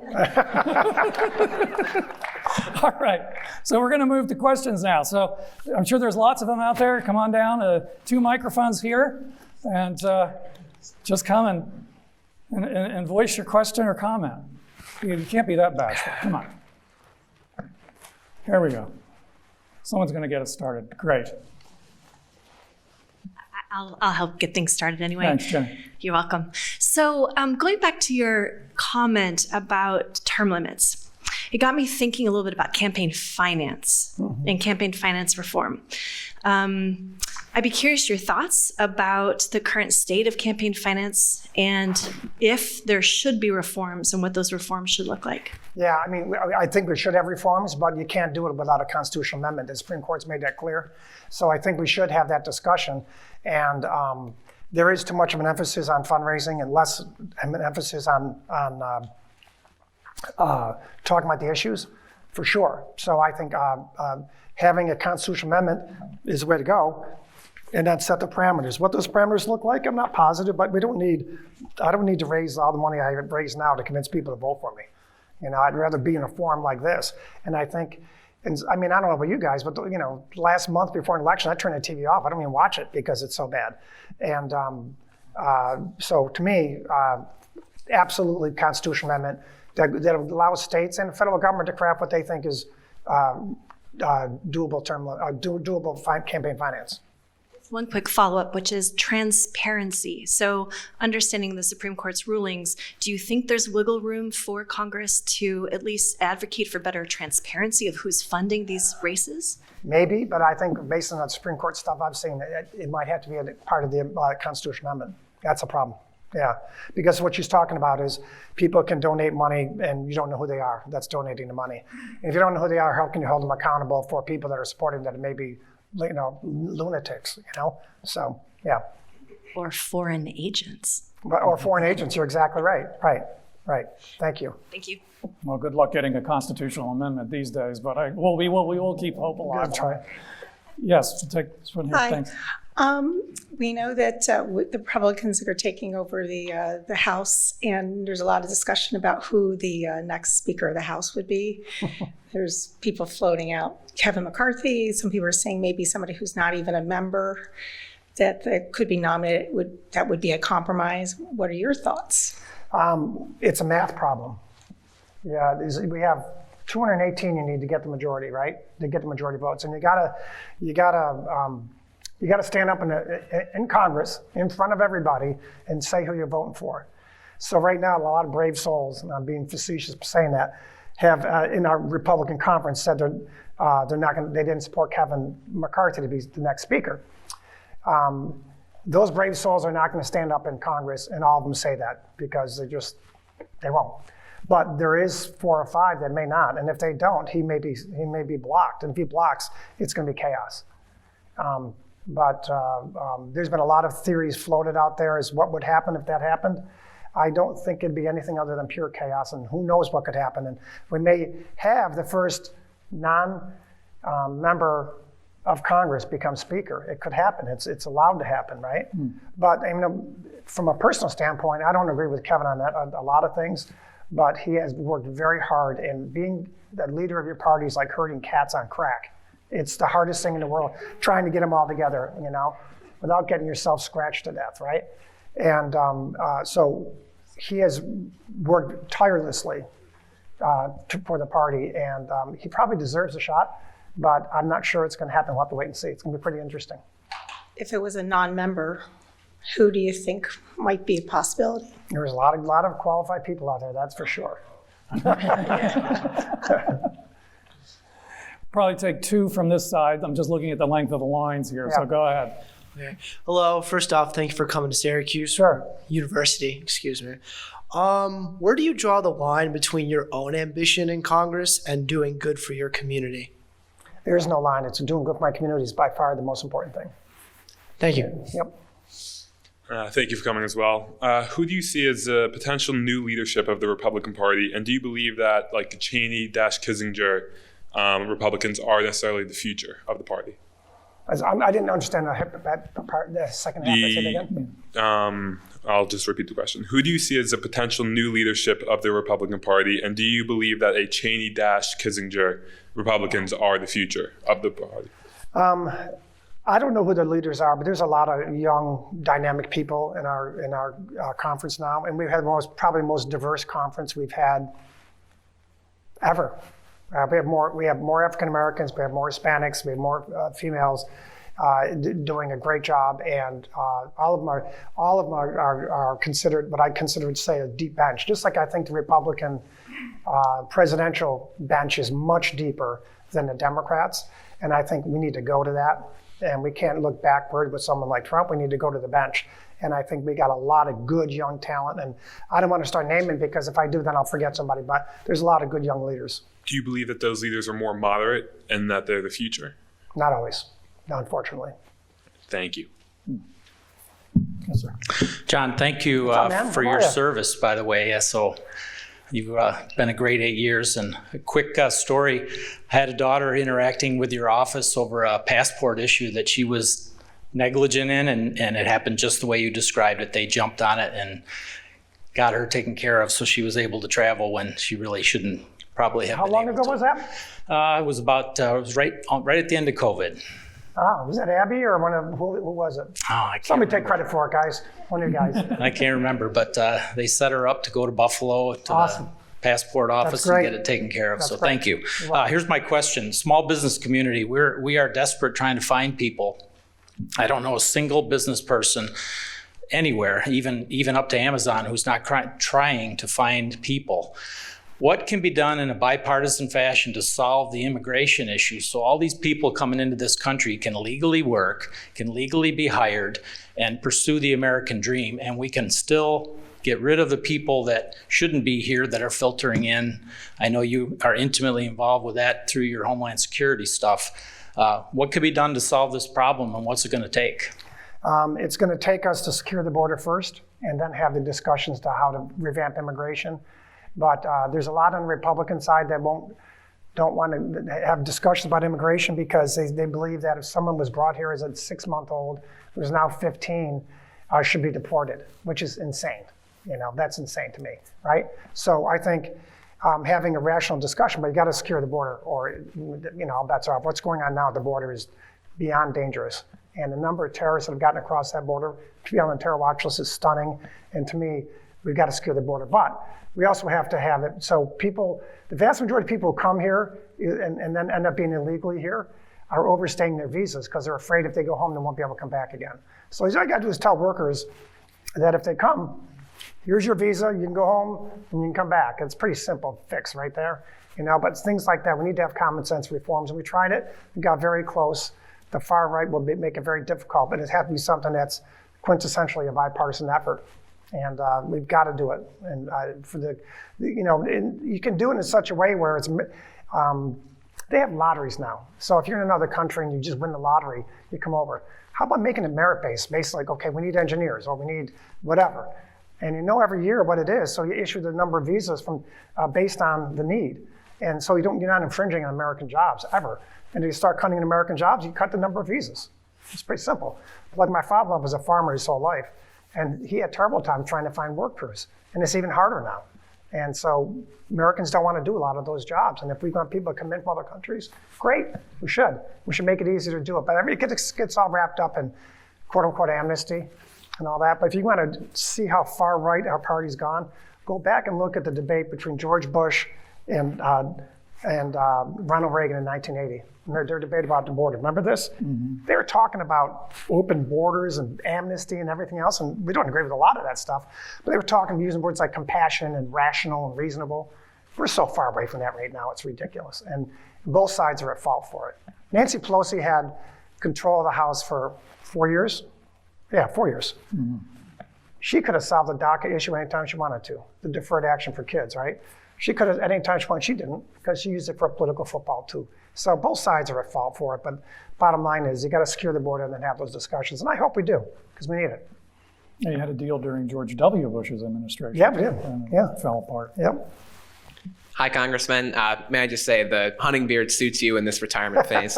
All right, so we're going to move to questions now. So I'm sure there's lots of them out there. Come on down, 2 microphones here, and just come and voice your question or comment. You can't be that bashful. Come on. Here we go. Someone's going to get us started. Great. I'll help get things started anyway. Thanks, Jenny. You're welcome. So going back to your comment about term limits, it got me thinking a little bit about campaign finance and campaign finance reform. I'd be curious your thoughts about the current state of campaign finance and if there should be reforms and what those reforms should look like. Yeah, I mean, I think we should have reforms, but you can't do it without a constitutional amendment. The Supreme Court's made that clear. So I think we should have that discussion. And there is too much of an emphasis on fundraising and less an emphasis on talking about the issues, for sure. So I think having a constitutional amendment is the way to go, and then set the parameters. What those parameters look like, I'm not positive, but I don't need to raise all the money I raise now to convince people to vote for me. I'd rather be in a forum like this. And I think, I mean, I don't know about you guys, but last month before an election, I turned the TV off. I don't even watch it because it's so bad. And so to me, absolutely constitutional amendment that allows states and the federal government to craft what they think is doable campaign finance. One quick follow-up, which is transparency. So understanding the Supreme Court's rulings, do you think there's wiggle room for Congress to at least advocate for better transparency of who's funding these races? Maybe, but I think based on the Supreme Court stuff I've seen, it might have to be a part of the constitutional amendment. That's a problem. Yeah, because what she's talking about is people can donate money and you don't know who they are. That's donating the money. And if you don't know who they are, how can you hold them accountable for people that are supporting that may be lunatics, So, yeah. Or foreign agents. Or foreign agents, you're exactly right. Right. Thank you. Thank you. Well, good luck getting a constitutional amendment these days, but we will keep hope alive. Try. Yes, take this one here. Hi. Thanks. We know that the Republicans are taking over the House, and there's a lot of discussion about who the next Speaker of the House would be. There's people floating out Kevin McCarthy. Some people are saying maybe somebody who's not even a member that could be nominated. That would be a compromise. What are your thoughts? It's a math problem. Yeah, we have 218. You need to get the majority, right? To get the majority votes, and you gotta stand up in Congress in front of everybody and say who you're voting for. So right now, a lot of brave souls, and I'm being facetious saying that, have in our Republican conference said they didn't support Kevin McCarthy to be the next speaker. Those brave souls are not going to stand up in Congress and all of them say that because they won't. But there is 4 or 5 that may not, and if they don't, he may be blocked. And if he blocks, it's going to be chaos. But there's been a lot of theories floated out there as what would happen if that happened. I don't think it'd be anything other than pure chaos, and who knows what could happen. And we may have the first non-member of Congress become Speaker. It could happen. It's allowed to happen, right? But from a personal standpoint, I don't agree with Kevin on that, a lot of things. But he has worked very hard, and being the leader of your party is like herding cats on crack. It's the hardest thing in the world, trying to get them all together, without getting yourself scratched to death, right? And so he has worked tirelessly for the party, and he probably deserves a shot, but I'm not sure it's going to happen. We'll have to wait and see. It's going to be pretty interesting. If it was a non-member, who do you think might be a possibility? There's a lot of qualified people out there, that's for sure. Probably take 2 from this side. I'm just looking at the length of the lines here, so go ahead. Okay. Hello. First off, thank you for coming to Syracuse University. Excuse me. Where do you draw the line between your own ambition in Congress and doing good for your community? There is no line. It's doing good for my community is by far the most important thing. Thank you. Yep. Thank you for coming as well. Who do you see as a potential new leadership of the Republican Party, and do you believe that, like the Cheney-Kissinger Republicans are necessarily the future of the party? I didn't understand the second half. Say it again. I'll just repeat the question. Who do you see as a potential new leadership of the Republican Party, and do you believe that a Cheney-Kissinger Republicans are the future of the party? I don't know who the leaders are, but there's a lot of young, dynamic people in our conference now, and we've had probably the most diverse conference we've had ever. We have more African Americans, we have more Hispanics, we have more females, doing a great job, and all of them are considered what I consider to say a deep bench. Just like I think the Republican presidential bench is much deeper than the Democrats, and I think we need to go to that. And we can't look backward with someone like Trump. We need to go to the bench. And I think we got a lot of good young talent. And I don't want to start naming, because if I do, then I'll forget somebody. But there's a lot of good young leaders. Do you believe that those leaders are more moderate and that they're the future? Not always, unfortunately. Thank you. Yes, sir. John, thank you for your service, by the way. So you've been a great 8 years. And a quick story, I had a daughter interacting with your office over a passport issue that she was negligent in, and it happened just the way you described it. They jumped on it and got her taken care of, so she was able to travel when she really shouldn't probably have. How long ago was that? It was about, it was right at the end of COVID. Was that Abby or who was it? Oh, I can't Somebody remember. take credit for it, guys. One of you guys. I can't remember, but they set her up to go to Buffalo to Awesome. the passport office and great. get it taken care of. That's So great. thank you. Here's my question. Small business community, we are desperate trying to find people. I don't know a single business person anywhere, even up to Amazon, who's not trying to find people. What can be done in a bipartisan fashion to solve the immigration issue so all these people coming into this country can legally work, can legally be hired, and pursue the American dream, and we can still get rid of the people that shouldn't be here that are filtering in? I know you are intimately involved with that through your Homeland Security stuff. What could be done to solve this problem, and what's it going to take? It's going to take us to secure the border first, and then have the discussions to how to revamp immigration. But there's a lot on the Republican side that don't want to have discussions about immigration, because they believe that if someone was brought here as a 6-month-old who's now 15, should be deported, which is insane. That's insane to me, right? So I think having a rational discussion, but you got to secure the border, or bets are off. What's going on now at the border is beyond dangerous, and the number of terrorists that have gotten across that border to be on the terror watch list is stunning. And to me, we've got to secure the border, but we also have to have it so the vast majority of people who come here and then end up being illegally here are overstaying their visas because they're afraid if they go home they won't be able to come back again. So all you got to do is tell workers that if they come, here's your visa, you can go home and you can come back. It's a pretty simple fix right there. But it's things like that. We need to have common sense reforms, and we tried it. We got very close. The far right will make it very difficult, but it has to be something that's quintessentially a bipartisan effort. And we've got to do it. And you can do it in such a way where it's, they have lotteries now. So if you're in another country and you just win the lottery, you come over. How about making it merit-based? Basically, like, okay, we need engineers, or we need whatever. And every year what it is, so you issue the number of visas from based on the need. And so you're not infringing on American jobs ever. And if you start cutting in American jobs, you cut the number of visas. It's pretty simple. Like my father was a farmer his whole life, and he had terrible time trying to find work crews. And it's even harder now. And so Americans don't want to do a lot of those jobs. And if we want people to come in from other countries, great, we should. We should make it easier to do it. But everybody gets all wrapped up in quote unquote amnesty and all that. But if you want to see how far right our party's gone, go back and look at the debate between George Bush and Ronald Reagan in 1980. And their debate about the border. Remember this? Mm-hmm. They were talking about open borders and amnesty and everything else, and we don't agree with a lot of that stuff, but they were talking using words like compassion and rational and reasonable. We're so far away from that right now, it's ridiculous. And both sides are at fault for it. Nancy Pelosi had control of the House for 4 years. Yeah, 4 years. Mm-hmm. She could have solved the DACA issue anytime she wanted to, the deferred action for kids, right? She could have at any time she wanted. She didn't, because she used it for political football too. So both sides are at fault for it, but bottom line is you got to secure the border and then have those discussions. And I hope we do, because we need it. Yeah, you had a deal during George W. Bush's administration. Yeah, we did. And Yeah. it fell apart. Yep. Hi, Congressman. May I just say the hunting beard suits you in this retirement phase.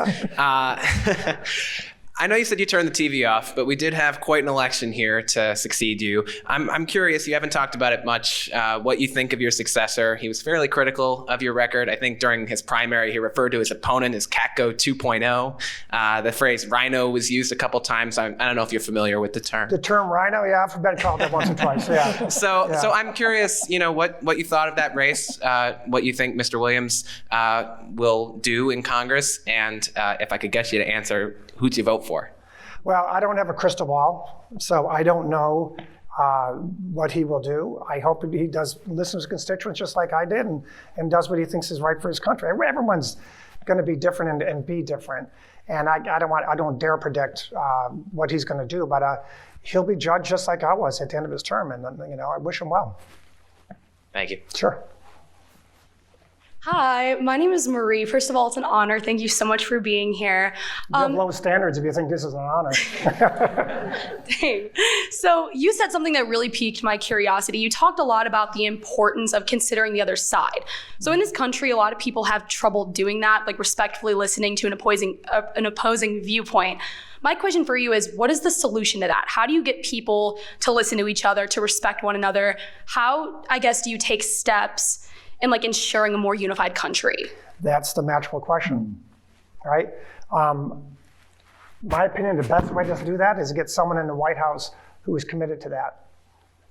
I know you said you turned the TV off, but we did have quite an election here to succeed you. I'm curious, you haven't talked about it much, what you think of your successor. He was fairly critical of your record. I think during his primary, he referred to his opponent as Katko 2.0. The phrase rhino was used a couple times. I don't know if you're familiar with the term. The term rhino, yeah, I've been called that once or twice, yeah. So I'm curious, what you thought of that race, what you think Mr. Williams will do in Congress, and if I could get you to answer who'd you vote for? Well, I don't have a crystal ball, so I don't know what he will do. I hope he does listen to his constituents just like I did and does what he thinks is right for his country. Everyone's going to be different and be different. And I don't dare predict what he's going to do, but he'll be judged just like I was at the end of his term. And I wish him well. Thank you. Sure. Hi, my name is Marie. First of all, it's an honor. Thank you so much for being here. You have low standards if you think this is an honor. Dang. So you said something that really piqued my curiosity. You talked a lot about the importance of considering the other side. So in this country, a lot of people have trouble doing that, like respectfully listening to an opposing viewpoint. My question for you is, what is the solution to that? How do you get people to listen to each other, to respect one another? How, I guess, do you take steps in ensuring a more unified country? That's the magical question, right? My opinion, the best way to do that is to get someone in the White House who is committed to that.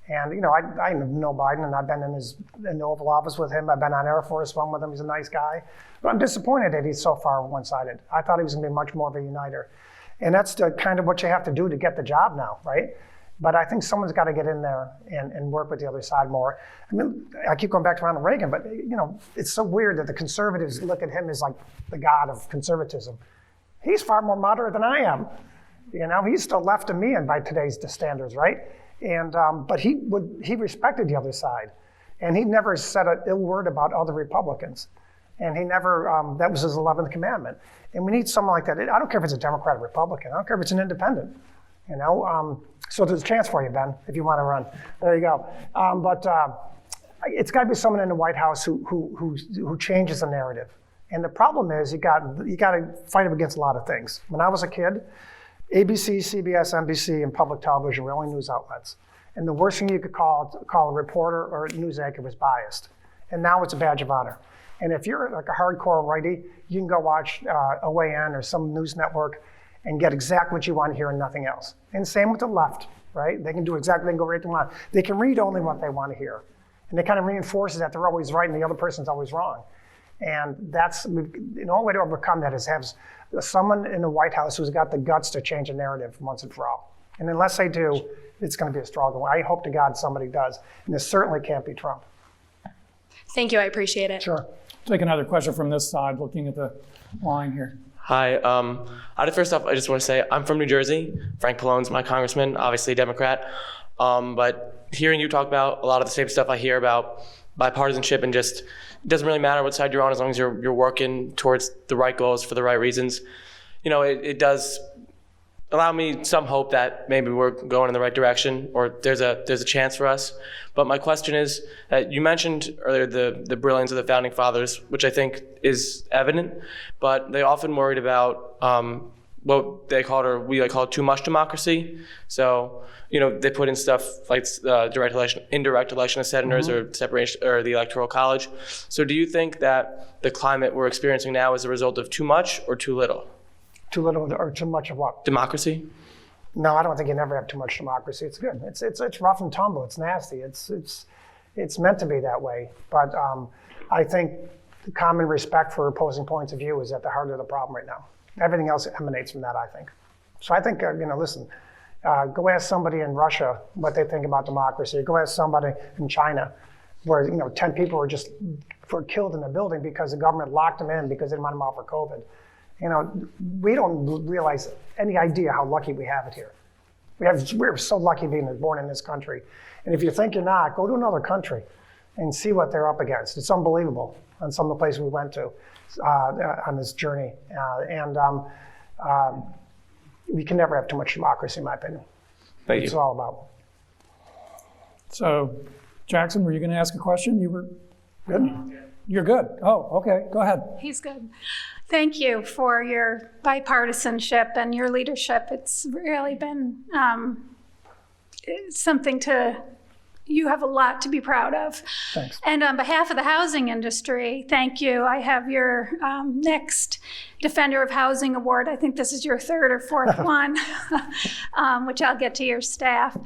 And I know Biden, and I've been in the Oval Office with him. I've been on Air Force One with him. He's a nice guy. But I'm disappointed that he's so far one-sided. I thought he was going to be much more of a uniter. And that's the kind of what you have to do to get the job now, right? But I think someone's got to get in there and work with the other side more. I mean, I keep going back to Ronald Reagan, but it's so weird that the conservatives look at him as like the god of conservatism. He's far more moderate than I am. He's still left of me by today's standards, right? And but he respected the other side, and he never said an ill word about other Republicans, and he never that was his 11th commandment. And we need someone like that. I don't care if it's a Democrat or Republican. I don't care if it's an independent. So there's a chance for you, Ben, if you want to run. There you go. But it's got to be someone in the White House who changes the narrative. And the problem is you got to fight up against a lot of things. When I was a kid, ABC, CBS, NBC, and public television were only news outlets. And the worst thing you could call a reporter or a news anchor was biased. And now it's a badge of honor. And if you're like a hardcore righty, you can go watch OAN or some news network and get exactly what you want to hear and nothing else. And same with the left, right? They can do exactly, they can go right to one. They can read only what they want to hear. And it kind of reinforces that they're always right and the other person's always wrong. And the only way to overcome that is have someone in the White House who's got the guts to change the narrative once and for all. And unless they do, it's going to be a struggle. I hope to God somebody does. And it certainly can't be Trump. Thank you, I appreciate it. Sure. Take another question from this side, looking at the line here. Hi. First off, I just want to say I'm from New Jersey. Frank Pallone's my congressman, obviously a Democrat. But hearing you talk about a lot of the same stuff I hear about bipartisanship and just it doesn't really matter what side you're on as long as you're working towards the right goals for the right reasons. It does allow me some hope that maybe we're going in the right direction or there's a chance for us. But my question is that you mentioned earlier the brilliance of the founding fathers, which I think is evident, but they often worried about what they called, or we call it, too much democracy. So, they put in stuff like indirect election of senators or separation or the Electoral College. So do you think that the climate we're experiencing now is a result of too much or too little? Too little or too much of what? Democracy? No, I don't think you never have too much democracy. It's good. It's rough and tumble. It's nasty. It's meant to be that way. But I think the common respect for opposing points of view is at the heart of the problem right now. Everything else emanates from that, I think. So I think, listen, go ask somebody in Russia what they think about democracy. Go ask somebody in China where 10 people were killed in a building because the government locked them in because they didn't want them out for COVID. We don't realize any idea how lucky we have it here. We're so lucky being born in this country. And if you think you're not, go to another country and see what they're up against. It's unbelievable on some of the places we went to on this journey. We can never have too much democracy, in my opinion. Thank you. It's all about. So, Jackson, were you going to ask a question? You were good? You're good. Oh, okay. Go ahead. He's good. Thank you for your bipartisanship and your leadership. It's really been something you have a lot to be proud of. Thanks. And on behalf of the housing industry, thank you. I have your next Defender of Housing Award. I think this is your third or fourth one, which I'll get to your staff.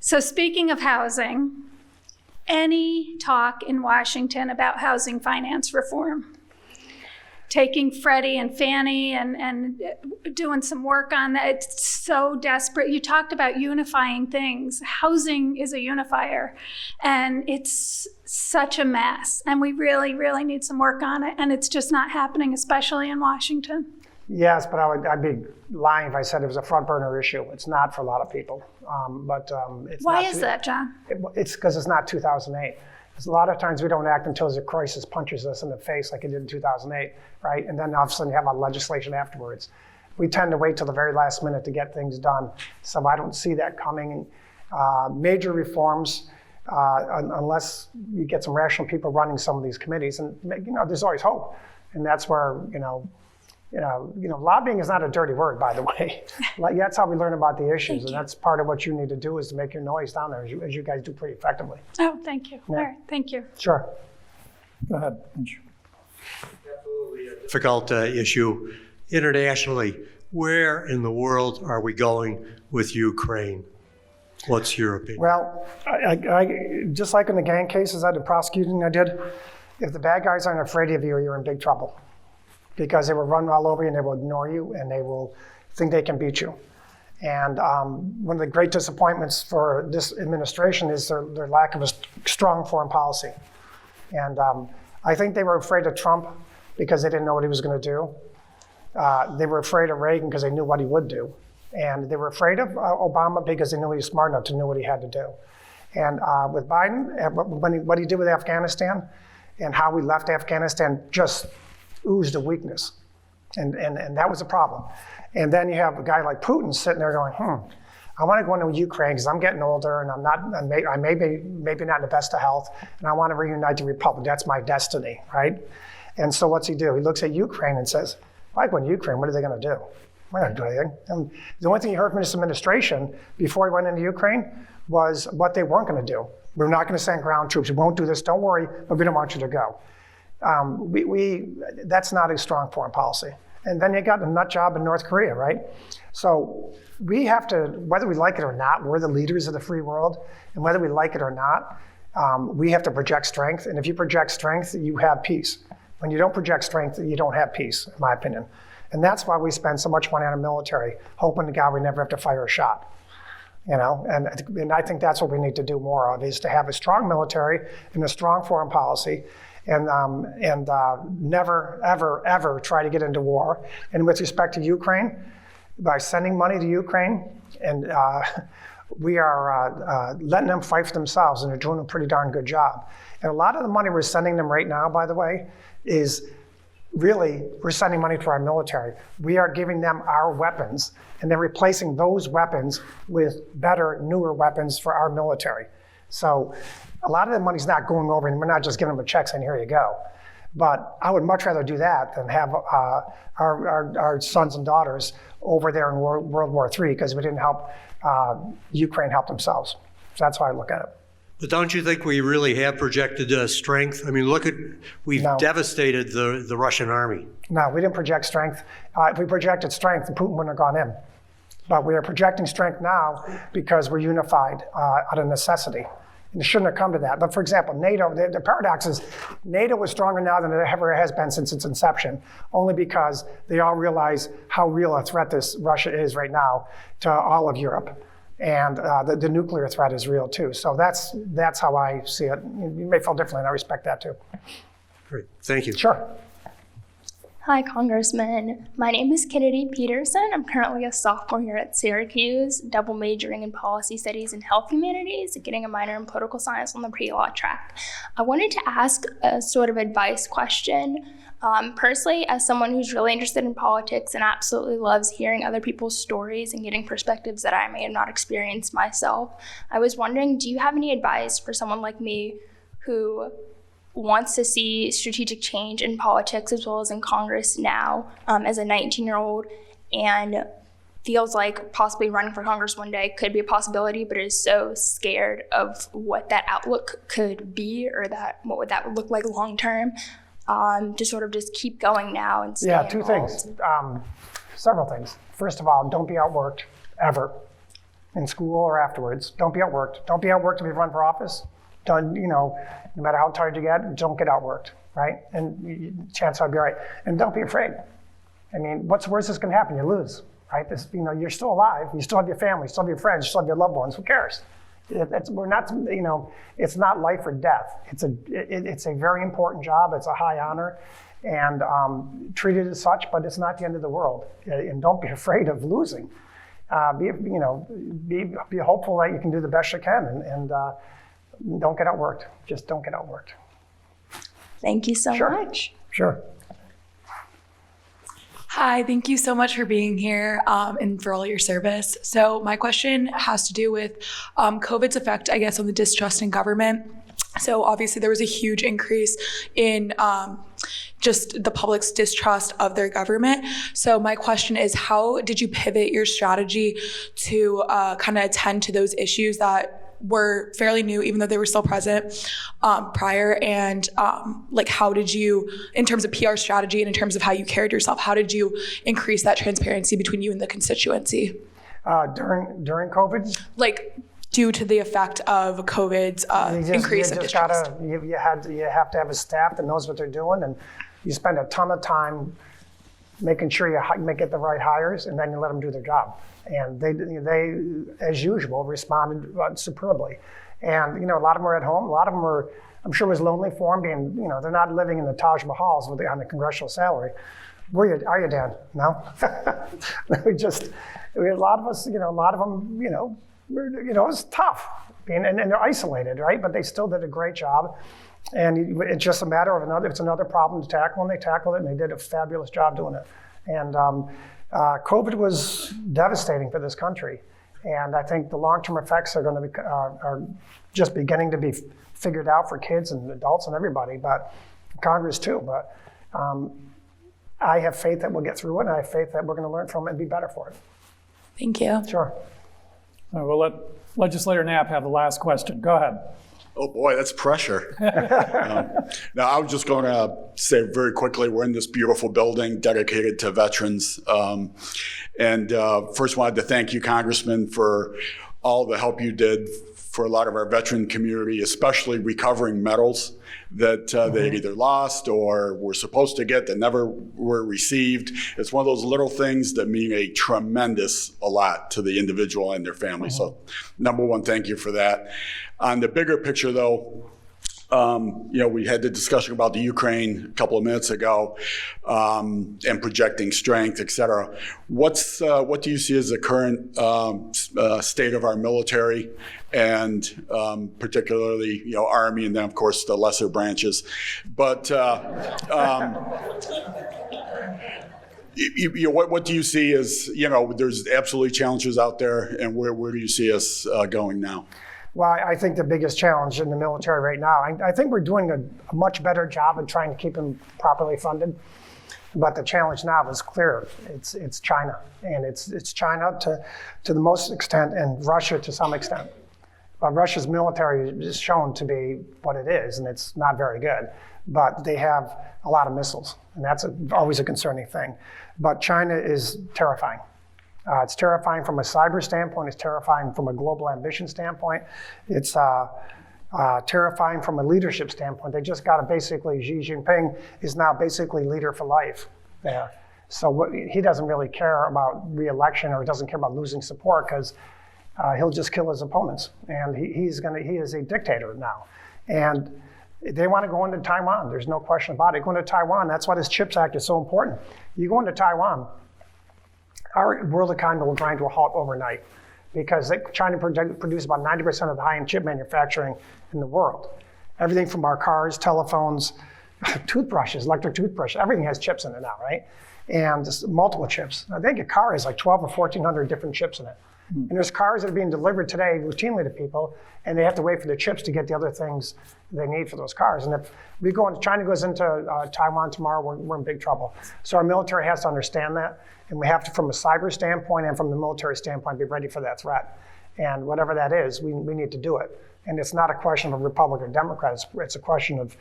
So speaking of housing, any talk in Washington about housing finance reform? taking Freddie and Fannie and doing some work on that. It's so desperate. You talked about unifying things. Housing is a unifier, and it's such a mess. And we really, really need some work on it. And it's just not happening, especially in Washington. Yes, but I'd be lying if I said it was a front burner issue. It's not for a lot of people. It's Why not is that, John? It's because it's not 2008. Because a lot of times we don't act until the crisis punches us in the face like it did in 2008, right? And then all of a sudden you have a legislation afterwards. We tend to wait till the very last minute to get things done. So I don't see that coming. Major reforms, unless you get some rational people running some of these committees, and there's always hope. And that's where, lobbying is not a dirty word, by the way. That's how we learn about the issues, and that's part of what you need to do is to make your noise down there, as you guys do pretty effectively. Oh, thank you. All right, thank you. Sure. Go ahead. Difficult issue internationally. Where in the world are we going with Ukraine? What's your opinion? Well, I just like in the gang cases, the prosecuting I did, if the bad guys aren't afraid of you, you're in big trouble. Because they will run all over you and they will ignore you and they will think they can beat you. And one of the great disappointments for this administration is their lack of a strong foreign policy. And I think they were afraid of Trump because they didn't know what he was going to do. They were afraid of Reagan because they knew what he would do. And they were afraid of Obama because they knew he was smart enough to know what he had to do. And with Biden, what he did with Afghanistan and how we left Afghanistan just oozed of weakness. And that was a problem. And then you have a guy like Putin sitting there going, I want to go into Ukraine because I'm getting older and I may be not in the best of health, and I want to reunite the republic. That's my destiny, right? And so what's he do? He looks at Ukraine and says, if I go into Ukraine, what are they going to do? We're not going to do anything. And the only thing you heard from this administration before he went into Ukraine was what they weren't going to do. We're not going to send ground troops. We won't do this. Don't worry, but we don't want you to go. That's not a strong foreign policy. And then you got a nut job in North Korea, right? So we have to, whether we like it or not, we're the leaders of the free world. And whether we like it or not, we have to project strength. And if you project strength, you have peace. When you don't project strength, you don't have peace, in my opinion. And that's why we spend so much money on the military, hoping to God we never have to fire a shot. And I think that's what we need to do more of, is to have a strong military and a strong foreign policy. And never, ever, ever try to get into war. And with respect to Ukraine, by sending money to Ukraine, and we are letting them fight for themselves, and they're doing a pretty darn good job. And a lot of the money we're sending them right now, by the way, is really, we're sending money to our military. We are giving them our weapons, and they're replacing those weapons with better, newer weapons for our military. So a lot of the money's not going over, and we're not just giving them a check saying, here you go. But I would much rather do that than have our sons and daughters over there in World War III, because we didn't help Ukraine help themselves. So that's how I look at it. But don't you think we really have projected strength? I mean, we've devastated the Russian army. No, we didn't project strength. If we projected strength, Putin wouldn't have gone in. But we are projecting strength now because we're unified out of necessity. And it shouldn't have come to that. But for example, NATO, the paradox is NATO is stronger now than it ever has been since its inception, only because they all realize how real a threat this Russia is right now to all of Europe. And the nuclear threat is real too. So that's how I see it. You may feel differently, and I respect that too. Great, thank you. Sure. Hi, Congressman. My name is Kennedy Peterson. I'm currently a sophomore here at Syracuse, double majoring in policy studies and health humanities, and getting a minor in political science on the pre-law track. I wanted to ask a sort of advice question. Personally, as someone who's really interested in politics and absolutely loves hearing other people's stories and getting perspectives that I may have not experienced myself, I was wondering, do you have any advice for someone like me who wants to see strategic change in politics as well as in Congress now, as a 19-year-old, and feels like possibly running for Congress one day could be a possibility, but is so scared of what that outlook could be, or what would that look like long term, to sort of just keep going now and stay involved? Two things, several things. First of all, don't be outworked ever, in school or afterwards. Don't be outworked. Don't be outworked if you run for office. No matter how tired you get, don't get outworked. right? And chance I'll be right. And don't be afraid. I mean, what's the worst that's going to happen? You lose, right? This, you're still alive. You still have your family, you still have your friends, you still have your loved ones. Who cares? We're not, it's not life or death. It's a very important job. It's a high honor, and treat it as such. But it's not the end of the world. And don't be afraid of losing. Be hopeful that you can do the best you can, and don't get outworked. Just don't get outworked. Thank you so much. Sure. Hi, thank you so much for being here and for all your service. So my question has to do with COVID's effect, I guess, on the distrust in government. So obviously there was a huge increase in just the public's distrust of their government. So my question is, how did you pivot your strategy to kind of attend to those issues that were fairly new, even though they were still present prior? And like, how did you, in terms of PR strategy and in terms of how you carried yourself, how did you increase that transparency between you and the constituency? During COVID? Like, due to the effect of COVID's increase in distrust. You have to have a staff that knows what they're doing, and you spend a ton of time making sure you get the right hires, and then you let them do their job. And they as usual, responded superbly. And a lot of them are at home. A lot of them are, I'm sure, it was lonely for them, being they're not living in the Taj Mahals on the congressional salary. Are you, Dan? No. A lot of us, a lot of them, it was tough, and they're isolated, right? But they still did a great job. And it's just a matter of it's another problem to tackle, and they tackled it, and they did a fabulous job doing it. And COVID was devastating for this country, and I think the long-term effects are going to be are just beginning to be figured out for kids and adults and everybody, but Congress too. But I have faith that we'll get through it, and I have faith that we're going to learn from it and be better for it. Thank you. Sure. All right, we'll let Legislator Knapp have the last question. Go ahead. Oh boy, that's pressure. Now, I was just going to say very quickly, we're in this beautiful building dedicated to veterans. First wanted to thank you, Congressman, for all the help you did for a lot of our veteran community, especially recovering medals that they either lost or were supposed to get that never were received. It's one of those little things that mean a lot to the individual and their family. So number one, thank you for that. On the bigger picture though, we had the discussion about the Ukraine a couple of minutes ago, and projecting strength, et cetera. What do you see as the current state of our military, and particularly, Army, and then of course the lesser branches? But what do you see as, there's absolutely challenges out there, and where do you see us going now? Well, I think the biggest challenge in the military right now, I think we're doing a much better job of trying to keep them properly funded. But the challenge now is clear. It's China, and it's China to the most extent, and Russia to some extent. But Russia's military is shown to be what it is, and it's not very good. But they have a lot of missiles, and that's always a concerning thing. But China is terrifying. It's terrifying from a cyber standpoint. It's terrifying from a global ambition standpoint. It's terrifying from a leadership standpoint. They just got Xi Jinping is now basically leader for life there. So he doesn't really care about re-election, or he doesn't care about losing support, because he'll just kill his opponents. And he is a dictator now. And they want to go into Taiwan. There's no question about it. Going to Taiwan, that's why this CHIPS Act is so important. You go into Taiwan, our world economy will grind to a halt overnight, because China produces about 90% of the high-end chip manufacturing in the world. Everything from our cars, telephones, toothbrushes, electric toothbrushes, everything has chips in it now, right? And multiple chips. I think a car has like 12 or 1,400 different chips in it. And there's cars that are being delivered today routinely to people, and they have to wait for the chips to get the other things they need for those cars. And if China goes into Taiwan tomorrow, we're in big trouble. So our military has to understand that, and we have to, from a cyber standpoint and from the military standpoint, be ready for that threat. And whatever that is, we need to do it. And it's not a question of Republican or Democrat. It's a question of,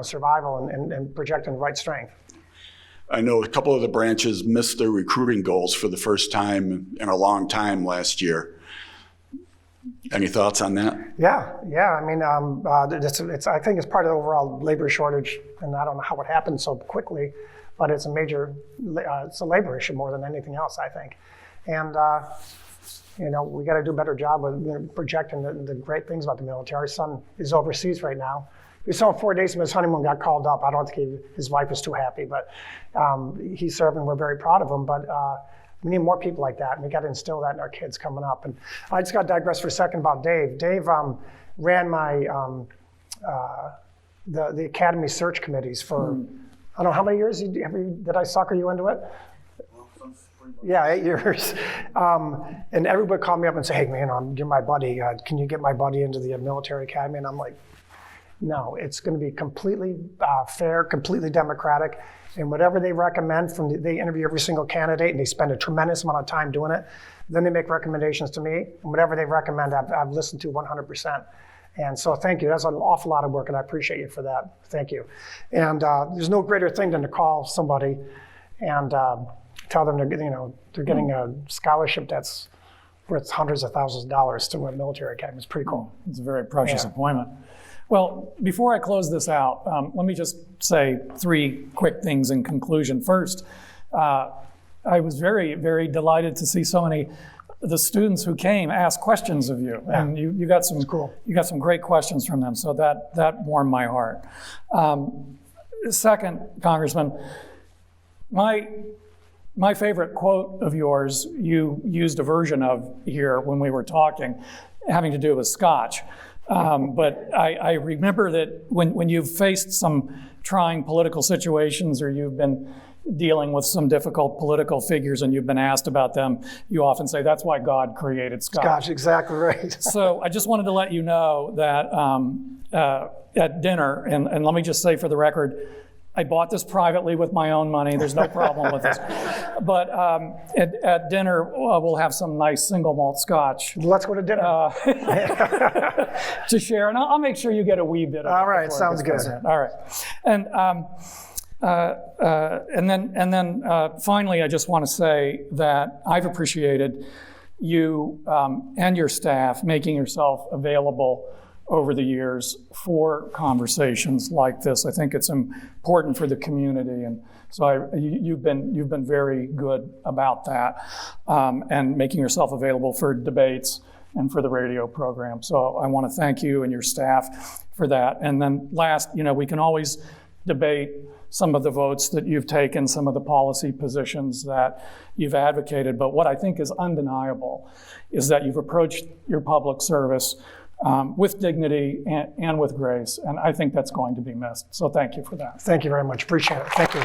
survival and projecting the right strength. I know a couple of the branches missed their recruiting goals for the first time in a long time last year. Any thoughts on that? Yeah. I mean, I think it's part of the overall labor shortage, and I don't know how it happened so quickly, but it's a major, it's a labor issue more than anything else, I think. And, we got to do a better job with projecting the great things about the military. Our son is overseas right now. We saw him 4 days from his honeymoon, got called up. I don't think his wife was too happy, but he's serving. We're very proud of him. But we need more people like that, and we got to instill that in our kids coming up. And I just got to digress for a second about Dave. Dave ran my the academy search committees for I don't know how many years. Did I sucker you into it? Yeah, 8 years. And everybody called me up and said, "Hey, man, you're my buddy. Can you get my buddy into the military academy?" And I'm like, no, it's going to be completely fair, completely democratic. And whatever they recommend, they interview every single candidate, and they spend a tremendous amount of time doing it. Then they make recommendations to me, and whatever they recommend, I've listened to 100%. And so thank you. That's an awful lot of work, and I appreciate you for that. Thank you. And there's no greater thing than to call somebody and tell them they're getting a scholarship that's worth hundreds of thousands of dollars to a military academy. It's pretty cool. It's a very precious appointment. Well, before I close this out, let me just say 3 quick things in conclusion. First, I was very, very delighted to see so many the students who came ask questions of you, and you got some you got some great questions from them. So that warmed my heart. Second, Congressman, my favorite quote of yours, you used a version of here when we were talking, having to do with Scotch. But I remember that when you've faced some trying political situations, or you've been dealing with some difficult political figures and you've been asked about them, you often say, that's why God created Scotch. Scotch, exactly right. So I just wanted to let you know that at dinner, and let me just say for the record, I bought this privately with my own money. There's no problem with this. But at dinner, we'll have some nice single malt Scotch. Let's go to dinner. To share. And I'll make sure you get a wee bit of it. All right, sounds good. All right. And then finally, I just want to say that I've appreciated you and your staff making yourself available over the years for conversations like this. I think it's important for the community, and so you've been very good about that, and making yourself available for debates and for the radio program. So I want to thank you and your staff for that. And then last, we can always debate some of the votes that you've taken, some of the policy positions that you've advocated, but what I think is undeniable is that you've approached your public service with dignity and with grace, and I think that's going to be missed. So thank you for that. Thank you very much. Appreciate it. Thank you.